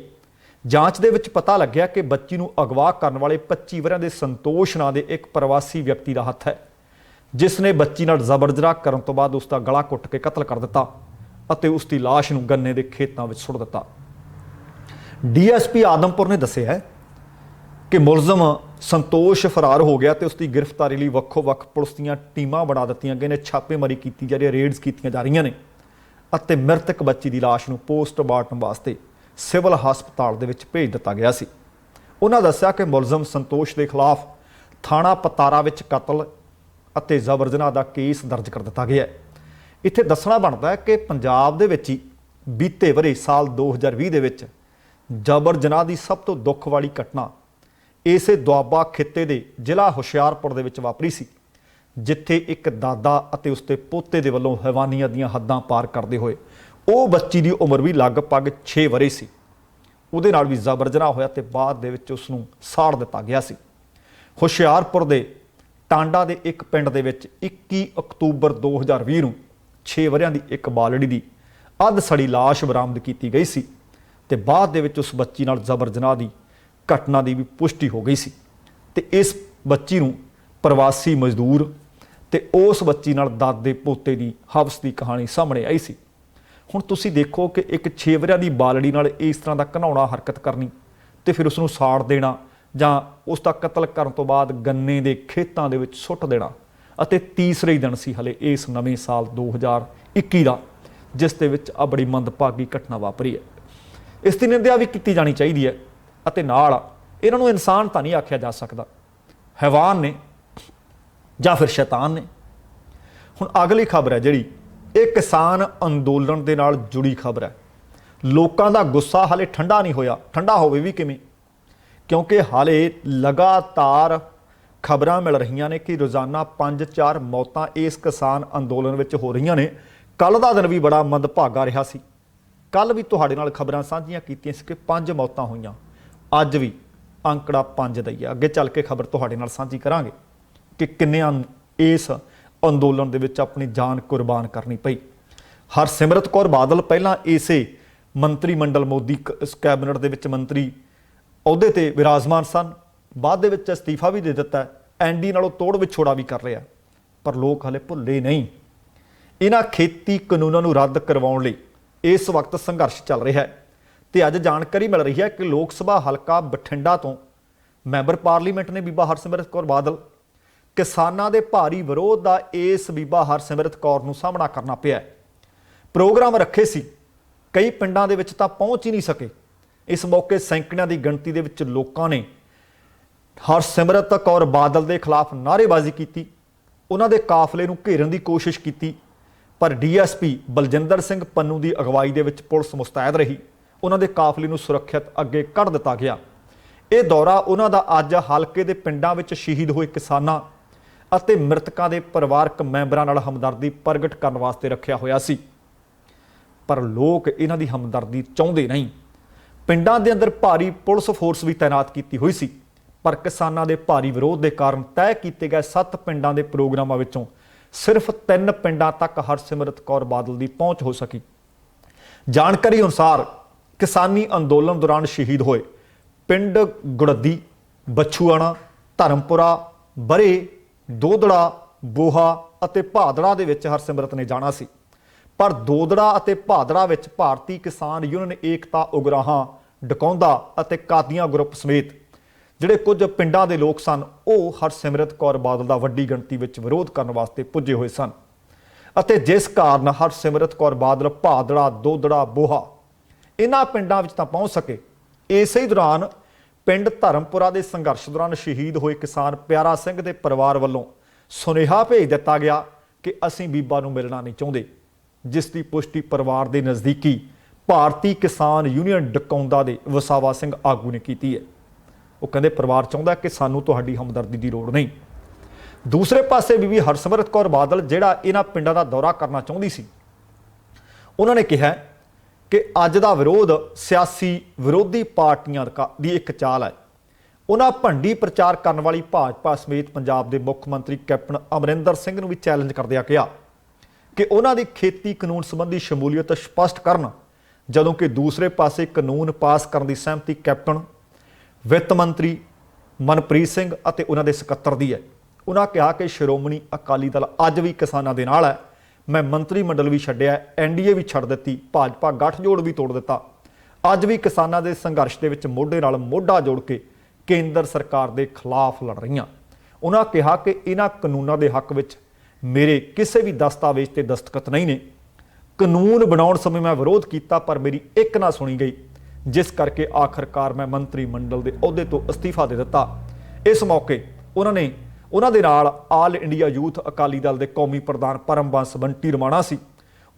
ਜਾਂਚ ਦੇ ਵਿੱਚ ਪਤਾ ਲੱਗਿਆ ਕਿ ਬੱਚੀ ਨੂੰ ਅਗਵਾ ਕਰਨ ਵਾਲੇ 25 ਵਰ੍ਹਿਆਂ ਦੇ ਸੰਤੋਸ਼ ਨਾਂ ਦੇ ਇੱਕ ਪ੍ਰਵਾਸੀ ਵਿਅਕਤੀ ਦਾ ਹੱਥ ਹੈ, ਜਿਸ ਨੇ ਬੱਚੀ ਨਾਲ ਜ਼ਬਰ ਜਨਾਹ ਕਰਨ ਤੋਂ ਬਾਅਦ ਉਸ ਦਾ ਗਲਾ ਘੁੱਟ ਕੇ ਕਤਲ ਕਰ ਦਿੱਤਾ ਅਤੇ ਉਸ ਦੀ ਲਾਸ਼ ਨੂੰ ਗੰਨੇ ਦੇ ਖੇਤਾਂ ਵਿੱਚ ਸੁੱਟ ਦਿੱਤਾ। ਡੀਐਸਪੀ ਆਦਮਪੁਰ ਨੇ ਦੱਸਿਆ ਹੈ ਕਿ ਮੁਲਜ਼ਮ ਸੰਤੋਸ਼ ਫਰਾਰ ਹੋ ਗਿਆ ਤੇ ਉਸ ਦੀ ਗ੍ਰਿਫਤਾਰੀ ਲਈ ਵੱਖੋ-ਵੱਖ ਪੁਲਿਸ ਦੀਆਂ ਟੀਮਾਂ ਬਣਾ ਦਿੱਤੀਆਂ ਗਈਆਂ ਨੇ। ਛਾਪੇਮਾਰੀ ਕੀਤੀ ਜਾ ਰਹੀ ਹੈ, ਰੇਡਸ ਕੀਤੀਆਂ ਜਾ ਰਹੀਆਂ ਨੇ ਅਤੇ ਮ੍ਰਿਤਕ ਬੱਚੀ ਦੀ ਲਾਸ਼ ਨੂੰ ਪੋਸਟਮਾਰਟਮ ਵਾਸਤੇ ਸਿਵਲ ਹਸਪਤਾਲ ਦੇ ਵਿੱਚ ਭੇਜ ਦਿੱਤਾ ਗਿਆ ਸੀ। ਉਹਨਾਂ ਦੱਸਿਆ ਕਿ ਮੁਲਜ਼ਮ ਸੰਤੋਸ਼ ਦੇ ਖਿਲਾਫ ਥਾਣਾ ਪਤਾਰਾ ਵਿੱਚ ਕਤਲ ਅਤੇ ਜ਼ਬਰ ਜਨਾਹ ਦਾ ਕੇਸ ਦਰਜ ਕਰ ਦਿੱਤਾ ਗਿਆ ਹੈ। ਇੱਥੇ ਦੱਸਣਾ ਬਣਦਾ ਹੈ ਕਿ ਪੰਜਾਬ ਦੇ ਵਿੱਚ ਹੀ ਬੀਤੇ ਵਰ੍ਹੇ ਸਾਲ 2020 ਦੇ ਵਿੱਚ ਜ਼ਬਰ ਜਨਾਹ ਦੀ ਸਭ ਤੋਂ ਦੁੱਖ ਵਾਲੀ ਘਟਨਾ ਇਸੇ ਦੁਆਬਾ ਖਿੱਤੇ ਦੇ ਜ਼ਿਲ੍ਹਾ ਹੁਸ਼ਿਆਰਪੁਰ ਦੇ ਵਿੱਚ ਵਾਪਰੀ ਸੀ, ਜਿੱਥੇ ਇੱਕ ਦਾਦਾ ਅਤੇ ਉਸਦੇ ਪੋਤੇ ਦੇ ਵੱਲੋਂ ਹੈਵਾਨੀਅਤ ਦੀਆਂ ਹੱਦਾਂ ਪਾਰ ਕਰਦੇ ਹੋਏ ਉਹ ਬੱਚੀ ਦੀ ਉਮਰ ਵੀ ਲਗਭਗ 6 ਵਰ੍ਹੇ ਸੀ, ਉਹਦੇ ਨਾਲ ਵੀ ਜ਼ਬਰ ਜਨਾਹ ਹੋਇਆ ਤੇ ਬਾਅਦ ਦੇ ਵਿੱਚ ਉਸ ਨੂੰ ਸਾੜ ਦਿੱਤਾ ਗਿਆ ਸੀ। ਹੁਸ਼ਿਆਰਪੁਰ ਦੇ ਟਾਂਡਾ ਦੇ ਇੱਕ ਪਿੰਡ ਦੇ ਵਿੱਚ 21 ਅਕਤੂਬਰ 2020 ਨੂੰ 6 ਵਰ੍ਹਿਆਂ ਦੀ ਇੱਕ ਬਾਲੜੀ ਦੀ ਅੱਧ ਸੜੀ ਲਾਸ਼ ਬਰਾਮਦ ਕੀਤੀ ਗਈ ਸੀ ਤੇ ਬਾਅਦ ਦੇ ਵਿੱਚ ਉਸ ਬੱਚੀ ਨਾਲ ਜ਼ਬਰ ਜਨਾਹ ਦੀ ਘਟਨਾ ਦੀ ਵੀ ਪੁਸ਼ਟੀ ਹੋ ਗਈ ਸੀ ਤੇ ਇਸ ਬੱਚੀ ਨੂੰ ਪ੍ਰਵਾਸੀ ਮਜ਼ਦੂਰ ਤੇ ਉਸ ਬੱਚੀ ਨਾਲ ਦਾਦੇ ਪੋਤੇ ਦੀ ਹਵਸ ਦੀ ਕਹਾਣੀ ਸਾਹਮਣੇ ਆਈ ਸੀ। ਹੁਣ ਤੁਸੀਂ ਦੇਖੋ ਕਿ ਇੱਕ 6 ਵਰ੍ਹਿਆਂ ਦੀ ਬਾਲੜੀ ਨਾਲ ਇਸ ਤਰ੍ਹਾਂ ਦਾ ਘਿਨਾਉਣਾ ਹਰਕਤ ਕਰਨੀ ਤੇ ਫਿਰ ਉਸ ਨੂੰ ਸਾੜ ਦੇਣਾ ਜਾਂ ਉਸ ਦਾ ਕਤਲ ਕਰਨ ਤੋਂ ਬਾਅਦ ਗੰਨੇ ਦੇ ਖੇਤਾਂ ਦੇ ਵਿੱਚ ਸੁੱਟ ਦੇਣਾ ਅਤੇ ਤੀਸਰੇ ਹੀ ਦਿਨ ਸੀ ਹਲੇ ਇਸ ਨਵੇਂ ਸਾਲ 2021 ਦਾ, ਜਿਸ ਦੇ ਵਿੱਚ ਆ ਬੜੀ ਮੰਦਭਾਗੀ ਘਟਨਾ ਵਾਪਰੀ ਹੈ। ਇਸ ਦੀ ਨਿੰਦਿਆ ਵੀ ਕੀਤੀ ਜਾਣੀ ਚਾਹੀਦੀ ਹੈ ਅਤੇ ਨਾਲ ਇਹਨਾਂ ਨੂੰ ਇਨਸਾਨ ਤਾਂ ਨਹੀਂ ਆਖਿਆ ਜਾ ਸਕਦਾ, ਹੈਵਾਨ ਨੇ ਜਾਂ ਫਿਰ ਸ਼ੈਤਾਨ ਨੇ। ਹੁਣ ਅਗਲੀ ਖਬਰ ਹੈ ਜਿਹੜੀ ਇਹ ਕਿਸਾਨ ਅੰਦੋਲਨ ਦੇ ਨਾਲ ਜੁੜੀ ਖਬਰ ਹੈ। ਲੋਕਾਂ ਦਾ ਗੁੱਸਾ ਹਾਲੇ ਠੰਡਾ ਨਹੀਂ ਹੋਇਆ। ਠੰਡਾ ਹੋਵੇ ਵੀ ਕਿਵੇਂ, ਕਿਉਂਕਿ ਹਾਲੇ ਲਗਾਤਾਰ ਖਬਰਾਂ ਮਿਲ ਰਹੀਆਂ ਨੇ ਕਿ ਰੋਜ਼ਾਨਾ 5-4 ਮੌਤਾਂ ਇਸ ਕਿਸਾਨ ਅੰਦੋਲਨ ਵਿੱਚ ਹੋ ਰਹੀਆਂ ਨੇ। ਕੱਲ੍ਹ ਦਾ ਦਿਨ ਵੀ ਬੜਾ ਮੰਦਭਾਗਾ ਰਿਹਾ ਸੀ। ਕੱਲ੍ਹ ਵੀ ਤੁਹਾਡੇ ਨਾਲ ਖਬਰਾਂ ਸਾਂਝੀਆਂ ਕੀਤੀਆਂ ਸੀ ਕਿ 5 ਮੌਤਾਂ ਹੋਈਆਂ। ਅੱਜ ਵੀ ਅੰਕੜਾ 5 ਦਾ ਹੀ ਹੈ। ਅੱਗੇ ਚੱਲ ਕੇ ਖਬਰ ਤੁਹਾਡੇ ਨਾਲ ਸਾਂਝੀ ਕਰਾਂਗੇ ਕਿ ਕਿੰਨਿਆਂ ਨੂੰ ਇਸ ਅੰਦੋਲਨ ਦੇ ਵਿੱਚ ਆਪਣੀ ਜਾਨ ਕੁਰਬਾਨ ਕਰਨੀ ਪਈ। ਹਰਸਿਮਰਤ ਕੌਰ ਬਾਦਲ ਪਹਿਲਾਂ ਇਸੇ ਮੰਤਰੀ ਮੰਡਲ ਮੋਦੀ ਕੈਬਨਿਟ ਦੇ ਵਿੱਚ ਮੰਤਰੀ ਅਹੁਦੇ ਤੇ ਵਿਰਾਜਮਾਨ ਸਨ, ਬਾਅਦ ਦੇ ਵਿੱਚ ਅਸਤੀਫਾ ਵੀ ਦੇ ਦਿੱਤਾ, ਐਨਡੀ ਨਾਲੋਂ ਤੋੜ ਵਿਛੋੜਾ ਵੀ ਕਰ ਲਿਆ, ਪਰ ਲੋਕ ਹਲੇ ਭੁੱਲੇ ਨਹੀਂ। ਇਹਨਾਂ ਖੇਤੀ ਕਾਨੂੰਨਾਂ ਨੂੰ ਰੱਦ ਕਰਵਾਉਣ ਲਈ ਇਸ ਵਕਤ ਸੰਘਰਸ਼ ਚੱਲ ਰਿਹਾ ਹੈ ਤੇ ਅੱਜ ਜਾਣਕਾਰੀ ਮਿਲ ਰਹੀ ਹੈ ਕਿ ਲੋਕ ਸਭਾ ਹਲਕਾ ਬਠਿੰਡਾ ਤੋਂ ਮੈਂਬਰ ਪਾਰਲੀਮੈਂਟ ਨੇ ਬੀਬਾ ਹਰਸਿਮਰਤ ਕੌਰ ਬਾਦਲ ਕਿਸਾਨਾਂ ਦੇ ਭਾਰੀ ਵਿਰੋਧ ਦਾ ਇਸ ਬੀਬਾ ਹਰਸਿਮਰਤ ਕੌਰ ਨੂੰ ਸਾਹਮਣਾ ਕਰਨਾ ਪਿਆ। ਪ੍ਰੋਗਰਾਮ ਰੱਖੇ ਸੀ, ਕਈ ਪਿੰਡਾਂ ਦੇ ਵਿੱਚ ਤਾਂ ਪਹੁੰਚ ਹੀ ਨਹੀਂ ਸਕੇ। इस मौके सैकड़िਆਂ ਦੀ ਗਿਣਤੀ ਦੇ ਵਿੱਚ ਲੋਕਾਂ ਨੇ ਹਰਸਿਮਰਤ ਕੌਰ ਬਾਦਲ ਦੇ ਖਿਲਾਫ ਨਾਅਰੇਬਾਜ਼ੀ ਕੀਤੀ, ਉਹਨਾਂ ਦੇ ਕਾਫਲੇ ਨੂੰ ਘੇਰਨ ਦੀ ਕੋਸ਼ਿਸ਼ ਕੀਤੀ, ਪਰ ਡੀਐਸਪੀ ਬਲਜਿੰਦਰ ਸਿੰਘ ਪੰਨੂ ਦੀ ਅਗਵਾਈ ਦੇ ਵਿੱਚ ਪੁਲਿਸ ਮੁਸਤੈਦ ਰਹੀ। ਉਹਨਾਂ ਦੇ ਕਾਫਲੇ ਨੂੰ ਸੁਰੱਖਿਅਤ ਅੱਗੇ ਕੱਢ ਦਿੱਤਾ ਗਿਆ। ਇਹ ਦੌਰਾ ਉਹਨਾਂ ਦਾ ਅੱਜ ਹਲਕੇ ਦੇ ਪਿੰਡਾਂ ਵਿੱਚ ਸ਼ਹੀਦ ਹੋਏ ਕਿਸਾਨਾਂ ਅਤੇ ਮ੍ਰਿਤਕਾਂ ਦੇ ਪਰਿਵਾਰਕ ਮੈਂਬਰਾਂ ਨਾਲ ਹਮਦਰਦੀ ਪ੍ਰਗਟ ਕਰਨ ਵਾਸਤੇ ਰੱਖਿਆ ਹੋਇਆ ਸੀ, ਪਰ ਲੋਕ ਇਹਨਾਂ ਦੀ ਹਮਦਰਦੀ ਚਾਹੁੰਦੇ ਨਹੀਂ। ਪਿੰਡਾਂ ਦੇ ਅੰਦਰ ਭਾਰੀ ਪੁਲਿਸ ਫੋਰਸ ਵੀ ਤਾਇਨਾਤ ਕੀਤੀ ਹੋਈ ਸੀ, ਪਰ ਕਿਸਾਨਾਂ ਦੇ ਭਾਰੀ ਵਿਰੋਧ ਦੇ ਕਾਰਨ ਤੈਅ ਕੀਤੇ ਗਏ 7 ਪਿੰਡਾਂ ਦੇ ਪ੍ਰੋਗਰਾਮਾਂ ਵਿੱਚੋਂ ਸਿਰਫ 3 ਪਿੰਡਾਂ ਤੱਕ ਹਰਸਿਮਰਤ ਕੌਰ ਬਾਦਲ ਦੀ ਪਹੁੰਚ ਹੋ ਸਕੀ। ਜਾਣਕਾਰੀ ਅਨੁਸਾਰ ਕਿਸਾਨੀ ਅੰਦੋਲਨ ਦੌਰਾਨ ਸ਼ਹੀਦ ਹੋਏ ਪਿੰਡ ਗੁੜੱਦੀ, ਬਛੂਆਣਾ, ਧਰਮਪੁਰਾ, ਬਰੇ, ਦੋਦੜਾ, ਬੋਹਾ ਅਤੇ ਭਾਦੜਾ ਦੇ ਵਿੱਚ ਹਰਸਿਮਰਤ ਨੇ ਜਾਣਾ ਸੀ, ਪਰ ਦੋਦੜਾ ਅਤੇ ਭਾਦੜਾ ਵਿੱਚ ਭਾਰਤੀ ਕਿਸਾਨ ਯੂਨੀਅਨ ਏਕਤਾ ਉਗਰਾਹਾਂ, ਡਕੌਂਦਾ ਅਤੇ ਕਾਦੀਆਂ ਗਰੁੱਪ ਸਮੇਤ ਜਿਹੜੇ ਕੁਝ ਪਿੰਡਾਂ ਦੇ ਲੋਕ ਸਨ, ਉਹ ਹਰਸਿਮਰਤ ਕੌਰ ਬਾਦਲ ਦਾ ਵੱਡੀ ਗਿਣਤੀ ਵਿੱਚ ਵਿਰੋਧ ਕਰਨ ਵਾਸਤੇ ਪੁੱਜੇ ਹੋਏ ਸਨ ਅਤੇ ਜਿਸ ਕਾਰਨ ਹਰਸਿਮਰਤ ਕੌਰ ਬਾਦਲ ਭਾਦੜਾ, ਦੋਦੜਾ, ਬੋਹਾ ਇਹਨਾਂ ਪਿੰਡਾਂ ਵਿੱਚ ਤਾਂ ਪਹੁੰਚ ਸਕੇ। ਇਸੇ ਦੌਰਾਨ ਪਿੰਡ ਧਰਮਪੁਰਾ ਦੇ ਸੰਘਰਸ਼ ਦੌਰਾਨ ਸ਼ਹੀਦ ਹੋਏ ਕਿਸਾਨ ਪਿਆਰਾ ਸਿੰਘ ਦੇ ਪਰਿਵਾਰ ਵੱਲੋਂ ਸੁਨੇਹਾ ਭੇਜ ਦਿੱਤਾ ਗਿਆ ਕਿ ਅਸੀਂ ਬੀਬਾ ਨੂੰ ਮਿਲਣਾ ਨਹੀਂ ਚਾਹੁੰਦੇ, ਜਿਸ ਦੀ ਪੁਸ਼ਟੀ ਪਰਿਵਾਰ ਦੇ ਨਜ਼ਦੀਕੀ ਭਾਰਤੀ ਕਿਸਾਨ ਯੂਨੀਅਨ ਡਕੌਂਦਾ ਦੇ ਵਸਾਵਾ ਸਿੰਘ ਆਗੂ ਨੇ ਕੀਤੀ ਹੈ। ਉਹ ਕਹਿੰਦੇ ਪਰਿਵਾਰ ਚਾਹੁੰਦਾ ਕਿ ਸਾਨੂੰ ਤੁਹਾਡੀ ਹਮਦਰਦੀ ਦੀ ਲੋੜ ਨਹੀਂ। ਦੂਸਰੇ ਪਾਸੇ ਬੀਬੀ ਹਰਸਿਮਰਤ ਕੌਰ ਬਾਦਲ ਜਿਹੜਾ ਇਹਨਾਂ ਪਿੰਡਾਂ ਦਾ ਦੌਰਾ ਕਰਨਾ ਚਾਹੁੰਦੀ ਸੀ, ਉਹਨਾਂ ਨੇ ਕਿਹਾ ਕਿ ਅੱਜ ਦਾ ਵਿਰੋਧ ਸਿਆਸੀ ਵਿਰੋਧੀ ਪਾਰਟੀਆਂ ਦੀ ਇੱਕ ਚਾਲ ਹੈ। ਉਹਨਾਂ ਭੰਡੀ ਪ੍ਰਚਾਰ ਕਰਨ ਵਾਲੀ ਭਾਜਪਾ ਸਮੇਤ ਪੰਜਾਬ ਦੇ ਮੁੱਖ ਮੰਤਰੀ ਕੈਪਟਨ ਅਮਰਿੰਦਰ ਸਿੰਘ ਨੂੰ ਵੀ ਚੈਲੰਜ ਕਰਦਿਆਂ ਕਿਹਾ ਕਿ ਉਹਨਾਂ ਦੀ ਖੇਤੀ ਕਾਨੂੰਨ ਸੰਬੰਧੀ ਸ਼ਮੂਲੀਅਤ ਸਪਸ਼ਟ ਕਰਨ, ਜਦੋਂ ਕਿ ਦੂਸਰੇ ਪਾਸੇ ਕਾਨੂੰਨ ਪਾਸ ਕਰਨ ਦੀ ਸਹਿਮਤੀ ਕੈਪਟਨ, ਵਿੱਤ ਮੰਤਰੀ ਮਨਪ੍ਰੀਤ ਸਿੰਘ ਅਤੇ ਉਹਨਾਂ ਦੇ ਸਕੱਤਰ ਦੀ ਹੈ। ਉਹਨਾਂ ਕਿਹਾ ਕਿ ਸ਼੍ਰੋਮਣੀ ਅਕਾਲੀ ਦਲ ਅੱਜ ਵੀ ਕਿਸਾਨਾਂ ਦੇ ਨਾਲ ਹੈ। ਮੈਂ ਮੰਤਰੀ ਮੰਡਲ ਵੀ ਛੱਡਿਆ, ਐਨਡੀਏ ਵੀ ਛੱਡ ਦਿੱਤੀ, ਭਾਜਪਾ ਗੱਠਜੋੜ ਵੀ ਤੋੜ ਦਿੱਤਾ, ਅੱਜ ਵੀ ਕਿਸਾਨਾਂ ਦੇ ਸੰਘਰਸ਼ ਦੇ ਵਿੱਚ ਮੋਢੇ ਨਾਲ ਮੋਢਾ ਜੋੜ ਕੇ ਕੇਂਦਰ ਸਰਕਾਰ ਦੇ ਖਿਲਾਫ ਲੜ ਰਹੀਆਂ। ਉਹਨਾਂ ਕਿਹਾ ਕਿ ਇਹਨਾਂ ਕਾਨੂੰਨਾਂ ਦੇ ਹੱਕ ਵਿੱਚ ਮੇਰੇ ਕਿਸੇ ਵੀ ਦਸਤਾਵੇਜ਼ ਤੇ ਦਸਤਖਤ ਨਹੀਂ ਨੇ। ਕਾਨੂੰਨ ਬਣਾਉਣ ਸਮੇਂ ਮੈਂ ਵਿਰੋਧ ਕੀਤਾ, ਪਰ ਮੇਰੀ ਇੱਕ ਨਾ ਸੁਣੀ ਗਈ, ਜਿਸ ਕਰਕੇ ਆਖਰਕਾਰ ਮੈਂ ਮੰਤਰੀ ਮੰਡਲ ਦੇ ਅਹੁਦੇ ਤੋਂ ਅਸਤੀਫਾ ਦੇ ਦਿੱਤਾ। ਇਸ ਮੌਕੇ ਉਹਨਾਂ ਦੇ ਨਾਲ all India youth Akali Dal ਦੇ ਕੌਮੀ ਪ੍ਰਧਾਨ ਪਰਮਬੰਸ ਬੰਟੀ ਰਮਾਣਾ ਸੀ।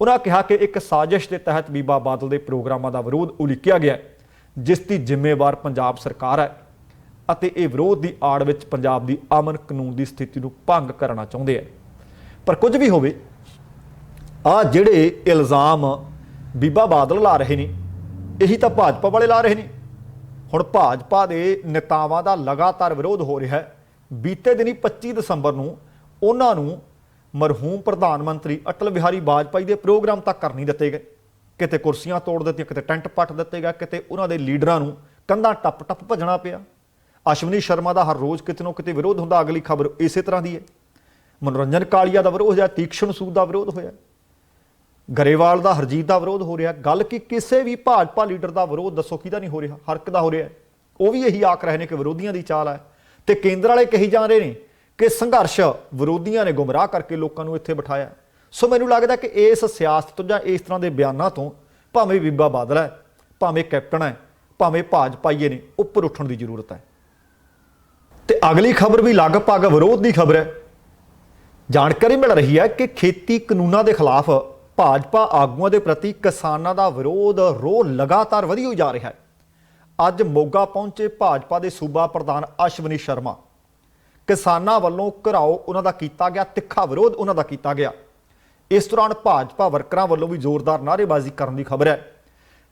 ਉਹਨਾਂ ਕਿਹਾ ਕਿ ਇੱਕ ਸਾਜ਼ਿਸ਼ ਦੇ ਤਹਿਤ ਬੀਬਾ ਬਾਦਲ ਦੇ ਪ੍ਰੋਗਰਾਮਾਂ ਦਾ ਵਿਰੋਧ ਉਲੀਕਿਆ ਗਿਆ, ਜਿਸ ਦੀ ਜ਼ਿੰਮੇਵਾਰ ਪੰਜਾਬ ਸਰਕਾਰ ਹੈ ਅਤੇ ਇਹ ਵਿਰੋਧ ਦੀ ਆੜ ਵਿੱਚ ਪੰਜਾਬ ਦੀ ਅਮਨ ਕਾਨੂੰਨ ਦੀ ਸਥਿਤੀ ਨੂੰ ਭੰਗ ਕਰਨਾ ਚਾਹੁੰਦੇ ਹੈ। ਪਰ ਕੁਝ ਵੀ ਹੋਵੇ, ਆਹ ਜਿਹੜੇ ਇਲਜ਼ਾਮ ਬੀਬਾ ਬਾਦਲ ਲਾ ਰਹੇ ਨੇ, ਇਹੀ ਤਾਂ ਭਾਜਪਾ ਵਾਲੇ ਲਾ ਰਹੇ ਨੇ। ਹੁਣ ਭਾਜਪਾ ਦੇ ਨੇਤਾਵਾਂ ਦਾ ਲਗਾਤਾਰ ਵਿਰੋਧ ਹੋ ਰਿਹਾ ਹੈ। ਬੀਤੇ ਦਿਨੀ 25 ਦਸੰਬਰ ਨੂੰ ਉਹਨਾਂ ਨੂੰ ਮਰਹੂਮ ਪ੍ਰਧਾਨ ਮੰਤਰੀ ਅਟਲ ਬਿਹਾਰੀ ਵਾਜਪਾਈ ਦੇ ਪ੍ਰੋਗਰਾਮ ਤੱਕ ਕਰ ਨਹੀਂ ਦਿੱਤੇ ਗਏ। ਕਿਤੇ ਕੁਰਸੀਆਂ ਤੋੜ ਦਿੱਤੀਆਂ, ਕਿਤੇ ਟੈਂਟ ਪੱਟ ਦਿੱਤੇ ਗਏ, ਕਿਤੇ ਉਹਨਾਂ ਦੇ ਲੀਡਰਾਂ ਨੂੰ ਕੰਧਾਂ ਟੱਪ ਭੱਜਣਾ ਪਿਆ। ਅਸ਼ਵਨੀ ਸ਼ਰਮਾ ਦਾ ਹਰ ਰੋਜ਼ ਕਿਤੇ ਨਾ ਕਿਤੇ ਵਿਰੋਧ ਹੁੰਦਾ। ਅਗਲੀ ਖਬਰ ਇਸੇ ਤਰ੍ਹਾਂ ਦੀ ਹੈ। ਮਨੋਰੰਜਨ ਕਾਲੀਆ ਦਾ ਵਿਰੋਧ ਹੋਇਆ, ਤੀਕਸ਼ਣ ਸੂਦ ਦਾ ਵਿਰੋਧ ਹੋਇਆ, ਗਰੇਵਾਲ ਦਾ, ਹਰਜੀਤ ਦਾ ਵਿਰੋਧ ਹੋ ਰਿਹਾ। ਗੱਲ ਕਿ ਕਿਸੇ ਵੀ ਭਾਜਪਾ ਲੀਡਰ ਦਾ ਵਿਰੋਧ ਦੱਸੋ ਕਿਹਦਾ ਨਹੀਂ ਹੋ ਰਿਹਾ, ਹਰ ਇੱਕ ਦਾ ਹੋ ਰਿਹਾ। ਉਹ ਵੀ ਇਹੀ ਆਖ ਰਹੇ ਨੇ ਕਿ ਵਿਰੋਧੀਆਂ ਦੀ ਚਾਲ ਹੈ, ਤੇ ਕੇਂਦਰ ਵਾਲੇ ਕਹੀ ਜਾ ਰਹੇ ਨੇ ਕਿ ਸੰਘਰਸ਼ ਵਿਰੋਧੀਆਂ ਨੇ ਗੁੰਮਰਾਹ ਕਰਕੇ ਲੋਕਾਂ ਨੂੰ ਇੱਥੇ ਬਿਠਾਇਆ। ਸੋ ਮੈਨੂੰ ਲੱਗਦਾ ਕਿ ਇਸ ਸਿਆਸਤ ਤੋਂ ਜਾਂ ਇਸ ਤਰ੍ਹਾਂ ਦੇ ਬਿਆਨਾਂ ਤੋਂ ਭਾਵੇਂ ਬੀਬਾ ਬਾਦਲ ਹੈ, ਭਾਵੇਂ ਕੈਪਟਨ ਹੈ, ਭਾਵੇਂ ਭਾਜਪਾਈਏ ਨੇ, ਉੱਪਰ ਉੱਠਣ ਦੀ ਜ਼ਰੂਰਤ ਹੈ। ਤੇ ਅਗਲੀ ਖਬਰ ਵੀ ਲਗਭਗ ਵਿਰੋਧ ਦੀ ਖਬਰ ਹੈ। ਜਾਣਕਾਰੀ ਮਿਲ ਰਹੀ ਹੈ ਕਿ ਖੇਤੀ ਕਾਨੂੰਨਾਂ ਦੇ ਖਿਲਾਫ ਭਾਜਪਾ ਆਗੂਆਂ ਦੇ ਪ੍ਰਤੀ ਕਿਸਾਨਾਂ ਦਾ ਵਿਰੋਧ ਰੋਹ ਲਗਾਤਾਰ ਵਧੀ ਹੋਈ ਜਾ ਰਿਹਾ ਹੈ। ਅੱਜ ਮੋਗਾ ਪਹੁੰਚੇ ਭਾਜਪਾ ਦੇ ਸੂਬਾ ਪ੍ਰਧਾਨ ਅਸ਼ਵਨੀ ਸ਼ਰਮਾ, ਕਿਸਾਨਾਂ ਵੱਲੋਂ ਘਿਰਾਓ ਉਹਨਾਂ ਦਾ ਕੀਤਾ ਗਿਆ, ਤਿੱਖਾ ਵਿਰੋਧ ਉਹਨਾਂ ਦਾ ਕੀਤਾ ਗਿਆ। ਇਸ ਦੌਰਾਨ ਭਾਜਪਾ ਵਰਕਰਾਂ ਵੱਲੋਂ ਵੀ ਜ਼ੋਰਦਾਰ ਨਾਅਰੇਬਾਜ਼ੀ ਕਰਨ ਦੀ ਖਬਰ ਹੈ।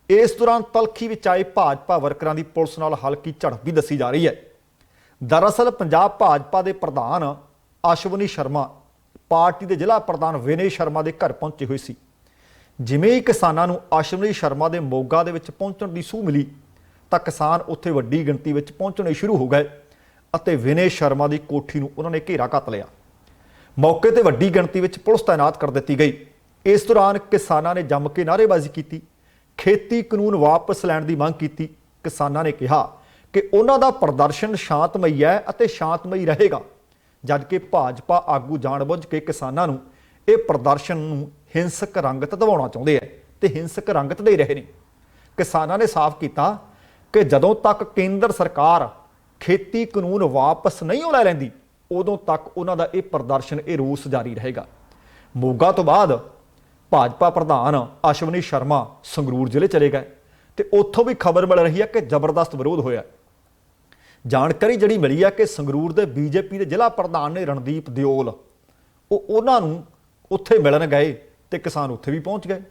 ਇਸ ਦੌਰਾਨ ਤਲਖੀ ਵਿੱਚ ਆਏ ਭਾਜਪਾ ਵਰਕਰਾਂ ਦੀ ਪੁਲਿਸ ਨਾਲ ਹਲਕੀ ਝੜਪ ਵੀ ਦੱਸੀ ਜਾ ਰਹੀ ਹੈ। ਦਰਅਸਲ ਪੰਜਾਬ ਭਾਜਪਾ ਦੇ ਪ੍ਰਧਾਨ ਅਸ਼ਵਨੀ ਸ਼ਰਮਾ ਪਾਰਟੀ ਦੇ ਜ਼ਿਲ੍ਹਾ ਪ੍ਰਧਾਨ ਵਿਨੇ ਸ਼ਰਮਾ ਦੇ ਘਰ ਪਹੁੰਚੇ ਹੋਏ ਸੀ। ਜਿਵੇਂ ਹੀ ਕਿਸਾਨਾਂ ਨੂੰ ਅਸ਼ਵਨੀ ਸ਼ਰਮਾ ਦੇ ਮੋਗਾ ਦੇ ਵਿੱਚ ਪਹੁੰਚਣ ਦੀ ਸੂਹ ਮਿਲੀ ਤਾਂ ਕਿਸਾਨ ਉੱਥੇ ਵੱਡੀ ਗਿਣਤੀ ਵਿੱਚ ਪਹੁੰਚਣੇ ਸ਼ੁਰੂ ਹੋ ਗਏ ਅਤੇ ਵਿਨੇ ਸ਼ਰਮਾ ਦੀ ਕੋਠੀ ਨੂੰ ਉਹਨਾਂ ਨੇ ਘੇਰਾ ਘੱਤ ਲਿਆ। ਮੌਕੇ ਤੇ ਵੱਡੀ ਗਿਣਤੀ ਵਿੱਚ ਪੁਲਿਸ ਤਾਇਨਾਤ ਕਰ ਦਿੱਤੀ ਗਈ। ਇਸ ਦੌਰਾਨ ਕਿਸਾਨਾਂ ਨੇ ਜੰਮ ਕੇ ਨਾਅਰੇਬਾਜ਼ੀ ਕੀਤੀ, ਖੇਤੀ ਕਾਨੂੰਨ ਵਾਪਸ ਲੈਣ ਦੀ ਮੰਗ ਕੀਤੀ। ਕਿਸਾਨਾਂ ਨੇ ਕਿਹਾ ਕਿ ਉਹਨਾਂ ਦਾ ਪ੍ਰਦਰਸ਼ਨ ਸ਼ਾਂਤਮਈ ਹੈ ਅਤੇ ਸ਼ਾਂਤਮਈ ਰਹੇਗਾ, ਜਦਕਿ ਭਾਜਪਾ ਆਗੂ ਜਾਣਬੁੱਝ ਕੇ ਕਿਸਾਨਾਂ ਨੂੰ ਇਹ ਪ੍ਰਦਰਸ਼ਨ ਨੂੰ ਹਿੰਸਕ ਰੰਗਤ ਦਿਵਾਉਣਾ ਚਾਹੁੰਦੇ ਹੈ ਤੇ ਹਿੰਸਕ ਰੰਗਤ ਦੇ ਰਹੇ ਨੇ। ਕਿਸਾਨਾਂ ਨੇ ਸਾਫ਼ ਕੀਤਾ कि जदों तक केंद्र सरकार खेती कानून वापस नहीं लै लैंदी उदों तक उन्हां दा इह प्रदर्शन, इह रोस जारी रहेगा। मोगा तो बाद भाजपा प्रधान अश्वनी शर्मा संगरूर जिले चले गए तो उत्थों भी खबर मिल रही है कि जबरदस्त विरोध होया। जानकारी जिहड़ी मिली है कि संगरूर के बीजेपी के जिला प्रधान ने रणदीप दिओल उन्हां नूं उत्थे मिलन गए तो किसान उत्थे भी पहुँच गए।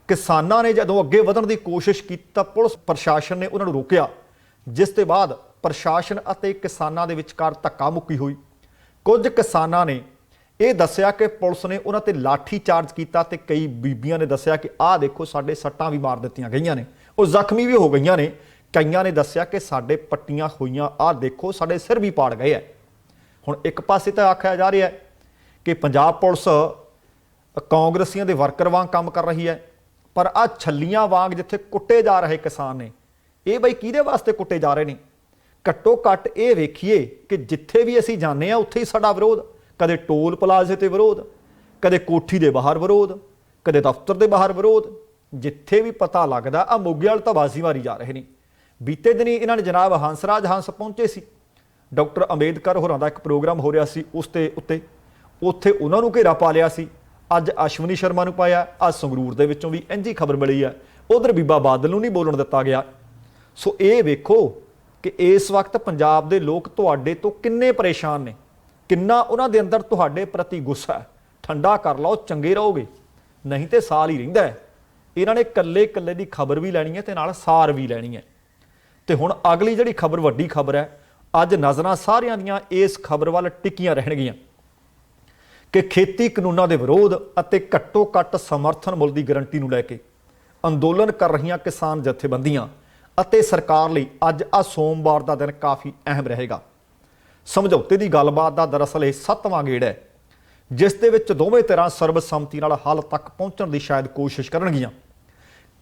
किसानां ने जदों अगे वधण की कोशिश की तो पुलिस प्रशासन ने उन्होंने रोकिया, जिस के बाद प्रशासन और किसानां दे विचकार धक्का मुक्की हुई। कुछ किसानां ने यह दस्सिया कि पुलिस ने उन्हां ते लाठी चार्ज किया तो कई बीबियां ने दस्सिया कि आह देखो साडे सट्टां भी मार दित्तियां गईयां ने, वो जख्मी भी हो गईयां ने। कईयां ने दस्सिया कि साडे पट्टियां होईयां, आह देखो साडे सिर भी पाड़ गए है। हुण एक पासे तो आख्या जा रहा है कि पंजाब पुलिस कांग्रसियों के वर्कर वांग काम कर रही है, पर आ छल्लियां वांग जिथे कुट्टे जा रहे किसान ने, ये बई किहदे वास्ते कुट्टे जा रहे हैं? घट्टो घट्ट ये वेखीए कि जिथे भी असीं जाने उत्थे ही साडा विरोध, कदे टोल प्लाजे ते विरोध, कदे कोठी दे बाहर विरोध, कदे दफ्तर दे बाहर विरोध, जिथे भी पता लगदा आ मोगे वाल तां बाजी मारी जा रहे हैं। बीते दिनी इन्हां ने जनाब हंसराज हंस पहुंचे सी, डॉक्टर अंबेडकर होरां दा एक प्रोग्राम हो रहा सी, उस ते उत्ते उत्थे उन्हां नूं घेरा पा लिया सी। अज अश्वनी शर्मा नूं पाया, अज संगरूर दे विचों भी इंज ही खबर मिली है, उधर बीबा बादल नूं नहीं बोलण दिता गया। सो ये वेखो कि इस वक्त पंजाब दे लोग तुहाडे तो किन्ने परेशान ने, किन्ना उन्हां दे अंदर तुहाडे प्रति गुस्सा है। ठंडा कर लो, चंगे रहोगे, नहीं तो साल ही रहिंदा है। इन्हां ने कल्ले कल्ले दी खबर भी लैनी है ते नाल सार भी लैनी है। ते हुण अगली जिहड़ी खबर वड्डी खबर है, अज नज़रां सारियां दीयां इस खबर वाल टिकियां रहणगीਆਂ कि खेती कानूनों के विरोध और घट्टो घट्ट समर्थन मुल की गारंटी नूं लैके अंदोलन कर रही किसान जथेबंदियां ਅਤੇ सरकार ਲਈ अज आ सोमवार का दिन काफ़ी अहम रहेगा। समझौते की गलबात का दरअसल यह 7वां गेड़ है, जिस दे विच दोवें धिरां सर्बसम्मति नाल हल तक पहुँचण की शायद कोशिश करनगियां।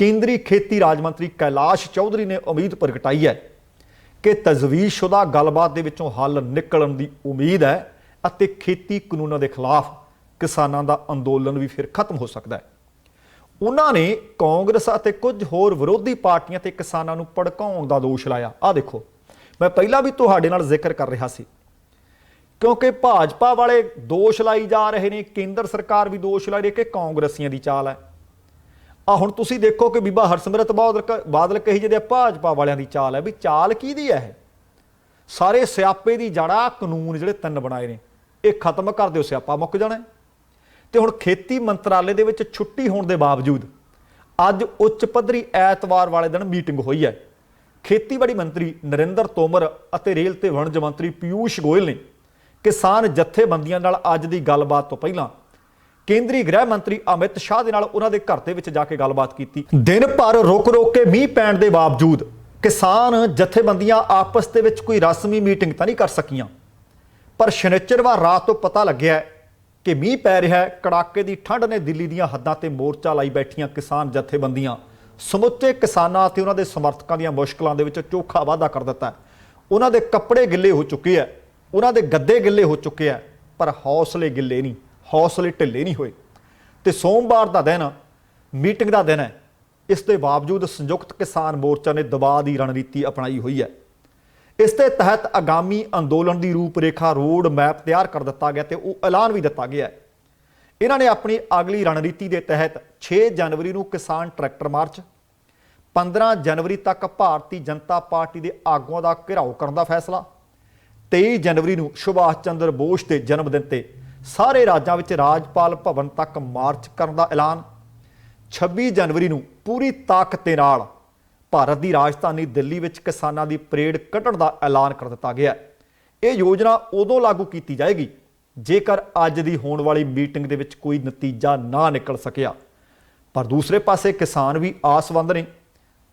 केंद्रीय खेती राज मंत्री कैलाश चौधरी ने उम्मीद प्रगटाई है कि तजवीज़शुदा गलबात दे विचों हल निकलण की उम्मीद है ਅਤੇ खेती कानूनों के खिलाफ किसानों का अंदोलन भी फिर खत्म हो सकता है। उन्होंने कांग्रेस और कुछ होर विरोधी पार्टियां ते किसानों को भड़काउण का दोष लाया। आ देखो, मैं पहला भी तुहाडे नाल जिक्र कर रहा सी, क्योंकि भाजपा वाले दोष लाई जा रहे हैं, केंद्र सरकार भी दोष ला रही है कि कांग्रसियां की चाल है। आ हुण तुसीं देखो कि बीबा हरसिमरत बादल कही जिहदे भाजपा वालियां की चाल है, भी चाल किहदी है? सारे सियापे की जड़ा कानून जिहड़े 3 बनाए ने, ये खत्म कर दिओ, सियापा मुक जाना। तो हुण खेती मंत्रालय दे विच छुट्टी होने के बावजूद अज उच्च पद्धरी ऐतवार वाले दिन मीटिंग हुई है। खेतीबाड़ी मंत्री नरेंद्र तोमर और रेल ते वणज मंत्री पीयूष गोयल ने किसान जथेबंदियां नाल अज दी गलबात तो पहलां केंद्रीय गृह मंत्री अमित शाह दे नाल उन्हां दे घर दे विच जाके गलबात की। दिन भर रुक रुक के मींह पैण दे बावजूद किसान जथेबंदियां आपस दे विच कोई रस्मी मीटिंग तो नहीं कर सकियां, पर शनिचरवार रात तो पता लग्या कि मींह पै रहा है। कड़ाके की ठंड ने दिल्ली दीयां हद्दां ते मोर्चा लाई बैठियां किसान जथेबंदियां समुचे किसानां ते उन्हां दे समर्थकां दीयां मुश्किलां दे विच चोखा वाधा कर दिता है। उन्हां दे कपड़े गिले हो चुके हैं, उन्हां दे गद्दे गिले हो चुके हैं, पर हौसले गिले नहीं, हौसले ढिले नहीं होए। ते सोमवार का दिन मीटिंग का दिन है, इस दे बावजूद संयुक्त किसान मोर्चा ने दबाव की रणनीति अपनाई हुई है। इस दे तहत आगामी अंदोलन की रूपरेखा रोड मैप तैयार कर दिता गया तो वह ऐलान भी दिता गया है। इन्होंने अपनी अगली रणनीति के तहत 6 जनवरी को किसान ट्रैक्टर मार्च, 15 जनवरी तक भारतीय जनता पार्टी के आगुआं का घिराव करने का फैसला, 23 जनवरी को सुभाष चंद्र बोस के जन्मदिन से सारे राज्यों में राजपाल भवन तक मार्च करने का ऐलान, 26 जनवरी को पूरी ताकत के नाल भारत की राजधानी दिल्ली में किसानों की परेड कढ़ण का ऐलान कर दिता गया। ये योजना उदों लागू की जाएगी जेकर अज की होने वाली मीटिंग के विच कोई नतीजा ना निकल सकिया। पर दूसरे पासे किसान भी आसवंद ने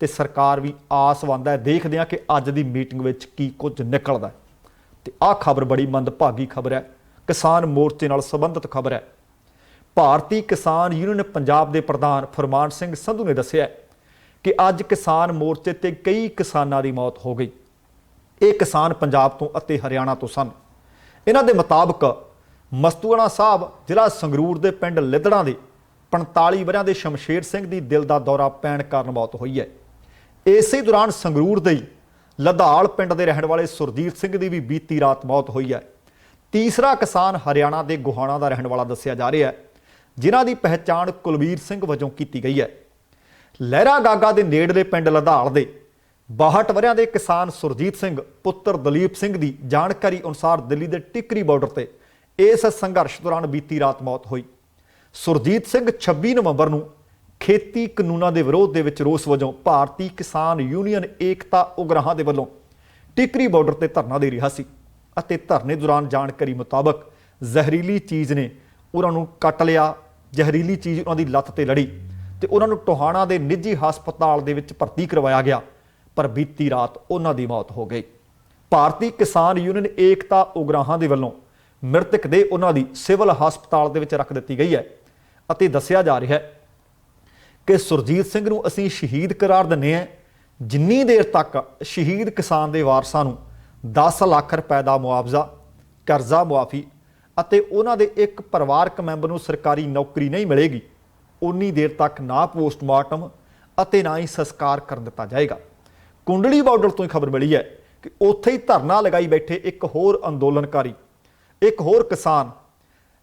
ते सरकार भी आसवंद है। देखते हैं कि अज की मीटिंग में की कुछ निकलता है। तो आ खबर बड़ी मंदभागी खबर है, किसान मोर्चे नाल संबंधित खबर है। भारतीय किसान यूनियन पंजाब के प्रधान फरमान सिंह संधू ने दस्सिया कि अज किसान मोर्चे ते कई किसानों की मौत हो गई। ये किसान पंजाब तो अते हरियाणा तो सन। इन्हां दे मुताबक मस्तूआणा साहब जिला संगरूर के पिंड लिदड़ा के 45 वरियां दे शमशेर सिंह की दिल का दौरा पैण कारण मौत हुई है। ਇਸੇ ਦੌਰਾਨ ਸੰਗਰੂਰ ਦੇ ਹੀ ਲਧਾਲ ਪਿੰਡ ਦੇ ਰਹਿਣ ਵਾਲੇ ਸੁਰਜੀਤ ਸਿੰਘ ਦੀ ਵੀ ਬੀਤੀ ਰਾਤ ਮੌਤ ਹੋਈ ਹੈ। ਤੀਸਰਾ ਕਿਸਾਨ ਹਰਿਆਣਾ ਦੇ ਗੋਹਾਣਾ ਦਾ ਰਹਿਣ ਵਾਲਾ ਦੱਸਿਆ ਜਾ ਰਿਹਾ ਹੈ, ਜਿਨ੍ਹਾਂ ਦੀ ਪਹਿਚਾਣ ਕੁਲਵੀਰ ਸਿੰਘ ਵਜੋਂ ਕੀਤੀ ਗਈ ਹੈ। ਲਹਿਰਾ ਗਾਗਾ ਦੇ ਨੇੜਲੇ ਪਿੰਡ ਲਧਾਲ ਦੇ 62 ਵਰ੍ਹਿਆਂ ਦੇ ਕਿਸਾਨ ਸੁਰਜੀਤ ਸਿੰਘ ਪੁੱਤਰ ਦਲੀਪ ਸਿੰਘ ਦੀ ਜਾਣਕਾਰੀ ਅਨੁਸਾਰ ਦਿੱਲੀ ਦੇ ਟਿਕਰੀ ਬਾਰਡਰ ਤੇ ਇਸ ਸੰਘਰਸ਼ ਦੌਰਾਨ ਬੀਤੀ ਰਾਤ ਮੌਤ ਹੋਈ। ਸੁਰਜੀਤ ਸਿੰਘ 26 ਨਵੰਬਰ ਨੂੰ ਖੇਤੀ ਕਾਨੂੰਨਾਂ ਦੇ ਵਿਰੋਧ ਦੇ ਵਿੱਚ ਰੋਸ ਵਜੋਂ ਭਾਰਤੀ ਕਿਸਾਨ ਯੂਨੀਅਨ ਏਕਤਾ ਉਗਰਾਹਾਂ ਦੇ ਵੱਲੋਂ ਟਿਕਰੀ ਬਾਰਡਰ ਤੇ ਧਰਨਾ ਦੇ ਰਿਹਾ ਸੀ ਅਤੇ ਧਰਨੇ ਦੌਰਾਨ ਜਾਣਕਾਰੀ ਮੁਤਾਬਕ ਜ਼ਹਿਰੀਲੀ ਚੀਜ਼ ਨੇ ਉਹਨਾਂ ਨੂੰ ਕੱਟ ਲਿਆ। ਜ਼ਹਿਰੀਲੀ ਚੀਜ਼ ਉਹਨਾਂ ਦੀ ਲੱਤ ਤੇ ਲੜੀ ਤੇ ਉਹਨਾਂ ਨੂੰ ਟੋਹਾਣਾ ਦੇ ਨਿੱਜੀ ਹਸਪਤਾਲ ਦੇ ਵਿੱਚ ਭਰਤੀ ਕਰਵਾਇਆ ਗਿਆ, ਪਰ ਬੀਤੀ ਰਾਤ ਉਹਨਾਂ ਦੀ ਮੌਤ ਹੋ ਗਈ। ਭਾਰਤੀ ਕਿਸਾਨ ਯੂਨੀਅਨ ਏਕਤਾ ਉਗਰਾਹਾਂ ਦੇ ਵੱਲੋਂ ਮ੍ਰਿਤਕ ਦੇ ਉਹਨਾਂ ਦੀ ਸਿਵਲ ਹਸਪਤਾਲ ਦੇ ਵਿੱਚ ਰੱਖ ਦਿੱਤੀ ਗਈ ਹੈ ਅਤੇ ਦੱਸਿਆ ਜਾ ਰਿਹਾ ਹੈ ਕਿ ਸੁਰਜੀਤ ਸਿੰਘ ਨੂੰ ਅਸੀਂ ਸ਼ਹੀਦ ਕਰਾਰ ਦਿੰਦੇ ਹਾਂ ਜਿੰਨੀ ਦੇਰ ਤੱਕ ਸ਼ਹੀਦ ਕਿਸਾਨ ਦੇ ਵਾਰਸਾਂ ਨੂੰ 10 ਲੱਖ ਰੁਪਏ ਦਾ ਮੁਆਵਜ਼ਾ, ਕਰਜ਼ਾ ਮੁਆਫੀ ਅਤੇ ਉਹਨਾਂ ਦੇ ਇੱਕ ਪਰਿਵਾਰਕ ਮੈਂਬਰ ਨੂੰ ਸਰਕਾਰੀ ਨੌਕਰੀ ਨਹੀਂ ਮਿਲੇਗੀ, ਉਨੀ ਦੇਰ ਤੱਕ ਨਾ ਪੋਸਟਮਾਰਟਮ ਅਤੇ ਨਾ ਹੀ ਸੰਸਕਾਰ ਕਰਨ ਦਿੱਤਾ ਜਾਏਗਾ। ਕੁੰਡਲੀ ਬਾਰਡਰ ਤੋਂ ਹੀ ਖਬਰ ਮਿਲੀ ਹੈ ਕਿ ਉੱਥੇ ਹੀ ਧਰਨਾ ਲਗਾਈ ਬੈਠੇ ਇੱਕ ਹੋਰ ਅੰਦੋਲਨਕਾਰੀ, ਇੱਕ ਹੋਰ ਕਿਸਾਨ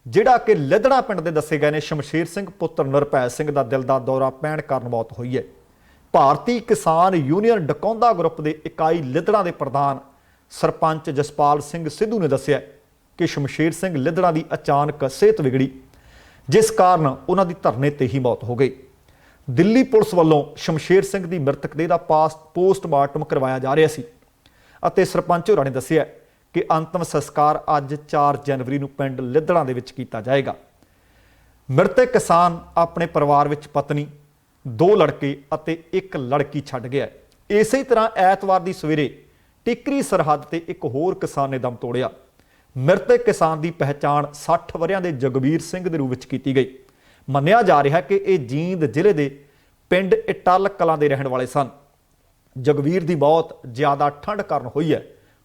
ਜਿਹੜਾ ਕਿ ਲਿਧੜਾ ਪਿੰਡ ਦੇ ਦੱਸੇ ਗਏ ਨੇ, ਸ਼ਮਸ਼ੇਰ ਸਿੰਘ ਪੁੱਤਰ ਨਿਰਭੈ ਸਿੰਘ ਦਾ ਦਿਲ ਦਾ ਦੌਰਾ ਪੈਣ ਕਾਰਨ ਮੌਤ ਹੋਈ ਹੈ। ਭਾਰਤੀ ਕਿਸਾਨ ਯੂਨੀਅਨ ਡਕੌਂਦਾ ਗਰੁੱਪ ਦੇ ਇਕਾਈ ਲਿਧੜਾ ਦੇ ਪ੍ਰਧਾਨ ਸਰਪੰਚ ਜਸਪਾਲ ਸਿੰਘ ਸਿੱਧੂ ਨੇ ਦੱਸਿਆ ਕਿ ਸ਼ਮਸ਼ੇਰ ਸਿੰਘ ਲਿਧੜਾ ਦੀ ਅਚਾਨਕ ਸਿਹਤ ਵਿਗੜੀ, ਜਿਸ ਕਾਰਨ ਉਹਨਾਂ ਦੀ ਧਰਨੇ ਤੇ ਹੀ ਮੌਤ ਹੋ ਗਈ। ਦਿੱਲੀ ਪੁਲਿਸ ਵੱਲੋਂ ਸ਼ਮਸ਼ੇਰ ਸਿੰਘ ਦੀ ਮ੍ਰਿਤਕ ਦੇਹ ਦਾ ਪੋਸਟਮਾਰਟਮ ਕਰਵਾਇਆ ਜਾ ਰਿਹਾ ਸੀ ਅਤੇ ਸਰਪੰਚ ਹੋਰਾਂ ਨੇ ਦੱਸਿਆ ਕਿ ਅੰਤਮ ਸੰਸਕਾਰ ਅੱਜ 4 ਜਨਵਰੀ ਨੂੰ ਪਿੰਡ ਲਿਧੜਾ ਦੇ ਵਿੱਚ ਕੀਤਾ ਜਾਏਗਾ। ਮ੍ਰਿਤਕ ਕਿਸਾਨ ਆਪਣੇ ਪਰਿਵਾਰ ਵਿੱਚ ਪਤਨੀ, 2 ਲੜਕੇ ਅਤੇ 1 ਲੜਕੀ ਛੱਡ ਗਿਆ। ਇਸੇ ਤਰ੍ਹਾਂ ਐਤਵਾਰ ਦੀ ਸਵੇਰੇ ਟਿਕਰੀ ਸਰਹੱਦ ਤੇ ਇੱਕ ਹੋਰ ਕਿਸਾਨ ਨੇ ਦਮ ਤੋੜਿਆ। ਮ੍ਰਿਤਕ ਕਿਸਾਨ ਦੀ ਪਹਿਚਾਣ 60 ਵਰ੍ਹਿਆਂ ਦੇ ਜਗਵੀਰ ਸਿੰਘ ਦੇ ਰੂਪ ਵਿੱਚ ਕੀਤੀ ਗਈ। ਮੰਨਿਆ ਜਾ ਰਿਹਾ ਕਿ ਇਹ ਜੀਂਦ ਜ਼ਿਲ੍ਹੇ ਦੇ ਪਿੰਡ ਇਟਲ ਕਲਾਂ ਦੇ ਰਹਿਣ ਵਾਲੇ ਸਨ। ਜਗਵੀਰ ਦੀ ਮੌਤ ਜ਼ਿਆਦਾ ਠੰਡ ਕਾਰਨ ਹੋਈ ਹੈ।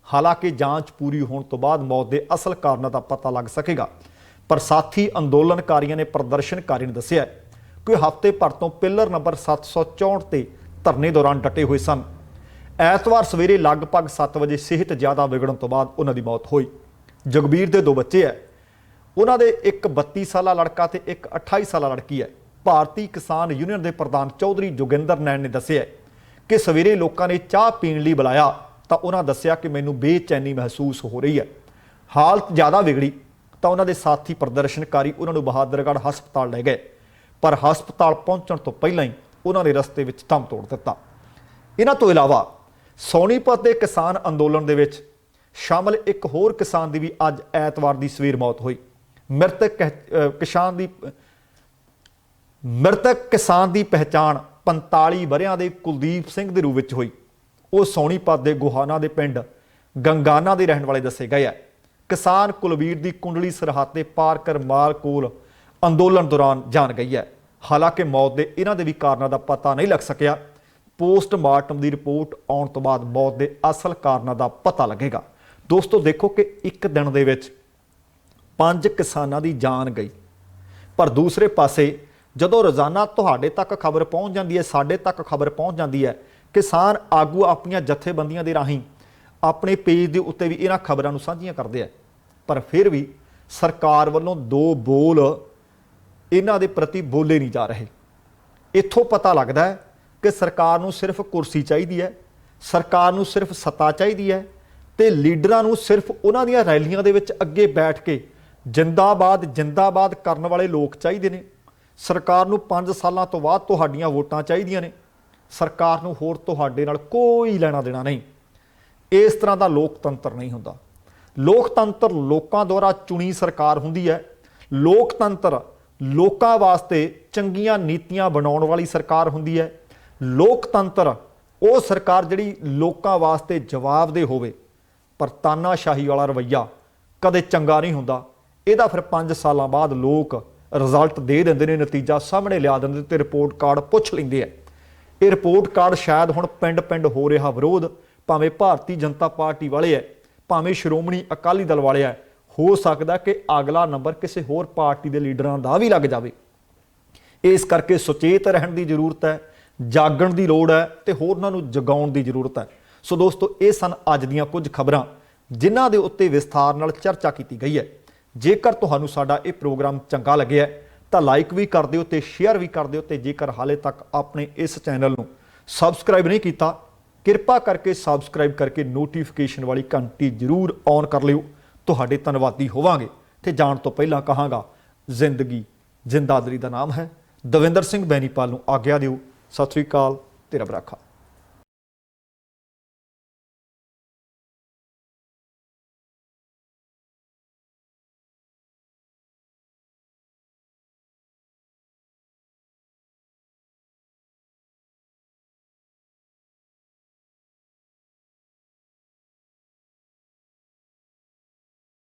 ਹਾਲਾਂਕਿ ਜਾਂਚ ਪੂਰੀ ਹੋਣ ਤੋਂ ਬਾਅਦ ਮੌਤ ਦੇ ਅਸਲ ਕਾਰਨਾਂ ਦਾ ਪਤਾ ਲੱਗ ਸਕੇਗਾ, ਪਰ ਸਾਥੀ ਅੰਦੋਲਨਕਾਰੀਆਂ ਨੇ ਪ੍ਰਦਰਸ਼ਨਕਾਰੀ ਨੇ ਦੱਸਿਆ ਕਿ ਹਫ਼ਤੇ ਭਰ ਤੋਂ ਪਿਲਰ ਨੰਬਰ 764 ਤੇ ਧਰਨੇ ਦੌਰਾਨ ਡਟੇ ਹੋਏ ਸਨ। ਐਤਵਾਰ ਸਵੇਰੇ ਲਗਭਗ 7 ਵਜੇ ਸਿਹਤ ਜ਼ਿਆਦਾ ਵਿਗੜਨ ਤੋਂ ਬਾਅਦ ਉਹਨਾਂ ਦੀ ਮੌਤ ਹੋਈ। ਜਗਬੀਰ ਦੇ 2 ਬੱਚੇ ਹੈ, ਉਹਨਾਂ ਦੇ ਇੱਕ 32 ਸਾਲਾ ਲੜਕਾ ਤੇ ਇੱਕ 28 ਸਾਲਾ ਲੜਕੀ ਹੈ। ਭਾਰਤੀ ਕਿਸਾਨ ਯੂਨੀਅਨ ਦੇ ਪ੍ਰਧਾਨ ਚੌਧਰੀ ਜੋਗਿੰਦਰ ਨੈਣ ਨੇ ਦੱਸਿਆ ਕਿ ਸਵੇਰੇ ਲੋਕਾਂ ਨੇ ਚਾਹ ਪੀਣ ਲਈ ਬੁਲਾਇਆ ਤਾਂ ਉਹਨਾਂ ਦੱਸਿਆ ਕਿ ਮੈਨੂੰ ਬੇਚੈਨੀ ਮਹਿਸੂਸ ਹੋ ਰਹੀ ਹੈ। ਹਾਲਤ ਜ਼ਿਆਦਾ ਵਿਗੜੀ ਤਾਂ ਉਹਨਾਂ ਦੇ ਸਾਥੀ ਪ੍ਰਦਰਸ਼ਨਕਾਰੀ ਉਹਨਾਂ ਨੂੰ ਬਹਾਦਰਗੜ੍ਹ ਹਸਪਤਾਲ ਲੈ ਗਏ, ਪਰ ਹਸਪਤਾਲ ਪਹੁੰਚਣ ਤੋਂ ਪਹਿਲਾਂ ਹੀ ਉਹਨਾਂ ਨੇ ਰਸਤੇ ਵਿੱਚ ਦਮ ਤੋੜ ਦਿੱਤਾ। ਇਹਨਾਂ ਤੋਂ ਇਲਾਵਾ ਸੋਨੀਪਤ ਦੇ ਕਿਸਾਨ ਅੰਦੋਲਨ ਦੇ ਵਿੱਚ ਸ਼ਾਮਲ ਇੱਕ ਹੋਰ ਕਿਸਾਨ ਦੀ ਵੀ ਅੱਜ ਐਤਵਾਰ ਦੀ ਸਵੇਰ ਮੌਤ ਹੋਈ। ਮ੍ਰਿਤਕ ਕਿਸਾਨ ਦੀ ਪਹਿਚਾਣ 45 ਵਰ੍ਹਿਆਂ ਦੇ ਕੁਲਦੀਪ ਸਿੰਘ ਦੇ ਰੂਪ ਵਿੱਚ ਹੋਈ। ਉਹ ਸੋਨੀਪਤ ਦੇ ਗੋਹਾਣਾ ਦੇ ਪਿੰਡ ਗੰਗਾਨਾ ਦੇ ਰਹਿਣ ਵਾਲੇ ਦੱਸੇ ਗਏ ਹੈ। ਕਿਸਾਨ ਕੁਲਵੀਰ ਦੀ ਕੁੰਡਲੀ ਸਰਹੱਦ ਤੇ ਪਾਰ ਕਰ ਮਾਲ ਕੋਲ ਅੰਦੋਲਨ ਦੌਰਾਨ ਜਾਨ ਗਈ ਹੈ। ਹਾਲਾਂਕਿ ਮੌਤ ਦੇ ਇਹਨਾਂ ਦੇ ਵੀ ਕਾਰਨਾਂ ਦਾ ਪਤਾ ਨਹੀਂ ਲੱਗ ਸਕਿਆ। ਪੋਸਟਮਾਰਟਮ ਦੀ ਰਿਪੋਰਟ ਆਉਣ ਤੋਂ ਬਾਅਦ ਮੌਤ ਦੇ ਅਸਲ ਕਾਰਨਾਂ ਦਾ ਪਤਾ ਲੱਗੇਗਾ। ਦੋਸਤੋ ਦੇਖੋ ਕਿ ਇੱਕ ਦਿਨ ਦੇ ਵਿੱਚ 5 ਕਿਸਾਨਾਂ ਦੀ ਜਾਨ ਗਈ, ਪਰ ਦੂਸਰੇ ਪਾਸੇ ਜਦੋਂ ਰੋਜ਼ਾਨਾ ਤੁਹਾਡੇ ਤੱਕ ਖਬਰ ਪਹੁੰਚ ਜਾਂਦੀ ਹੈ, ਸਾਡੇ ਤੱਕ ਖਬਰ ਪਹੁੰਚ ਜਾਂਦੀ ਹੈ, ਕਿਸਾਨ ਆਗੂ ਆਪਣੀਆਂ ਜਥੇਬੰਦੀਆਂ ਦੇ ਰਾਹੀਂ ਆਪਣੇ ਪੇਜ ਦੇ ਉੱਤੇ ਵੀ ਇਹਨਾਂ ਖਬਰਾਂ ਨੂੰ ਸਾਂਝੀਆਂ ਕਰਦੇ ਆ, ਪਰ ਫਿਰ ਵੀ ਸਰਕਾਰ ਵੱਲੋਂ 2 ਬੋਲ ਇਹਨਾਂ ਦੇ ਪ੍ਰਤੀ ਬੋਲੇ ਨਹੀਂ ਜਾ ਰਹੇ। ਇੱਥੋਂ ਪਤਾ ਲੱਗਦਾ ਹੈ ਕਿ ਸਰਕਾਰ ਨੂੰ ਸਿਰਫ ਕੁਰਸੀ ਚਾਹੀਦੀ ਹੈ, ਸਰਕਾਰ ਨੂੰ ਸਿਰਫ ਸੱਤਾ ਚਾਹੀਦੀ ਹੈ ਤੇ ਲੀਡਰਾਂ ਨੂੰ ਸਿਰਫ ਉਹਨਾਂ ਦੀਆਂ ਰੈਲੀਆਂ ਦੇ ਵਿੱਚ ਅੱਗੇ ਬੈਠ ਕੇ ਜਿੰਦਾਬਾਦ ਜਿੰਦਾਬਾਦ ਕਰਨ ਵਾਲੇ ਲੋਕ ਚਾਹੀਦੇ ਨੇ। ਸਰਕਾਰ ਨੂੰ 5 ਸਾਲਾਂ ਤੋਂ ਬਾਅਦ ਤੁਹਾਡੀਆਂ ਵੋਟਾਂ ਚਾਹੀਦੀਆਂ ਨੇ। ਸਰਕਾਰ ਨੂੰ ਹੋਰ ਤੁਹਾਡੇ ਨਾਲ ਕੋਈ ਲੈਣਾ ਦੇਣਾ ਨਹੀਂ। ਇਸ ਤਰ੍ਹਾਂ ਦਾ ਲੋਕਤੰਤਰ ਨਹੀਂ ਹੁੰਦਾ। ਲੋਕਤੰਤਰ ਲੋਕਾਂ ਦੁਆਰਾ ਚੁਣੀ ਸਰਕਾਰ ਹੁੰਦੀ ਹੈ। ਲੋਕਤੰਤਰ ਲੋਕਾਂ ਵਾਸਤੇ ਚੰਗੀਆਂ ਨੀਤੀਆਂ ਬਣਾਉਣ ਵਾਲੀ ਸਰਕਾਰ ਹੁੰਦੀ ਹੈ। ਲੋਕਤੰਤਰ ਉਹ ਸਰਕਾਰ ਜਿਹੜੀ ਲੋਕਾਂ ਵਾਸਤੇ ਜਵਾਬਦੇਹ ਹੋਵੇ, ਪਰ ਤਾਨਾਸ਼ਾਹੀ ਵਾਲਾ ਰਵੱਈਆ ਕਦੇ ਚੰਗਾ ਨਹੀਂ ਹੁੰਦਾ। ਇਹਦਾ ਫਿਰ 5 ਸਾਲਾਂ ਬਾਅਦ ਲੋਕ ਰਿਜ਼ਲਟ ਦੇ ਦਿੰਦੇ ਨੇ, ਨਤੀਜਾ ਸਾਹਮਣੇ ਲਿਆ ਦਿੰਦੇ ਤੇ ਰਿਪੋਰਟ ਕਾਰਡ ਪੁੱਛ ਲੈਂਦੇ ਆ। ਇਹ ਰਿਪੋਰਟ ਕਾਰਡ ਸ਼ਾਇਦ ਹੁਣ ਪਿੰਡ ਪਿੰਡ ਹੋ ਰਿਹਾ ਵਿਰੋਧ, ਭਾਵੇਂ ਭਾਰਤੀ ਜਨਤਾ ਪਾਰਟੀ ਵਾਲੇ ਹੈ, ਭਾਵੇਂ ਸ਼੍ਰੋਮਣੀ ਅਕਾਲੀ ਦਲ ਵਾਲੇ ਹੈ, ਹੋ ਸਕਦਾ ਕਿ ਅਗਲਾ ਨੰਬਰ ਕਿਸੇ ਹੋਰ ਪਾਰਟੀ ਦੇ ਲੀਡਰਾਂ ਦਾ ਵੀ ਲੱਗ ਜਾਵੇ। ਇਸ ਕਰਕੇ ਸੁਚੇਤ ਰਹਿਣ ਦੀ ਜ਼ਰੂਰਤ ਹੈ। ਜਾਗਣ ਦੀ ਲੋੜ ਹੈ ਤੇ ਹੋਰਨਾਂ ਨੂੰ ਜਗਾਉਣ ਦੀ ਜ਼ਰੂਰਤ ਹੈ। ਸੋ ਦੋਸਤੋ, ਇਹ ਸਨ ਅੱਜ ਦੀਆਂ ਕੁਝ ਖਬਰਾਂ ਜਿਨ੍ਹਾਂ ਦੇ ਉੱਤੇ ਵਿਸਥਾਰ ਨਾਲ ਚਰਚਾ ਕੀਤੀ ਗਈ ਹੈ। ਜੇਕਰ ਤੁਹਾਨੂੰ ਸਾਡਾ ਇਹ ਪ੍ਰੋਗਰਾਮ ਚੰਗਾ ਲੱਗਿਆ ਤਾਂ ਲਾਈਕ ਵੀ ਕਰ ਦਿਓ ਤੇ ਸ਼ੇਅਰ ਵੀ ਕਰ ਦਿਓ, ਤੇ ਜੇਕਰ ਹਾਲੇ ਤੱਕ ਆਪਣੇ ਇਸ ਚੈਨਲ ਨੂੰ ਸਬਸਕ੍ਰਾਈਬ ਨਹੀਂ ਕੀਤਾ, ਕਿਰਪਾ ਕਰਕੇ ਸਬਸਕ੍ਰਾਈਬ ਕਰਕੇ ਨੋਟੀਫਿਕੇਸ਼ਨ ਵਾਲੀ ਘੰਟੀ ਜ਼ਰੂਰ ਔਨ ਕਰ ਲਿਓ। ਤੁਹਾਡੇ ਧੰਨਵਾਦੀ ਹੋਵਾਂਗੇ। ਤੇ ਜਾਣ ਤੋਂ ਪਹਿਲਾਂ ਕਹਾਂਗਾ, ਜ਼ਿੰਦਗੀ ਜ਼ਿੰਦਾਦਰੀ ਦਾ ਨਾਮ ਹੈ। ਦਵਿੰਦਰ ਸਿੰਘ ਬੈਨੀਪਾਲ ਨੂੰ ਆਗਿਆ ਦਿਓ। ਸਤਿ ਸ੍ਰੀ ਅਕਾਲ ਤੇ ਰੱਬ ਰਾਖਾ।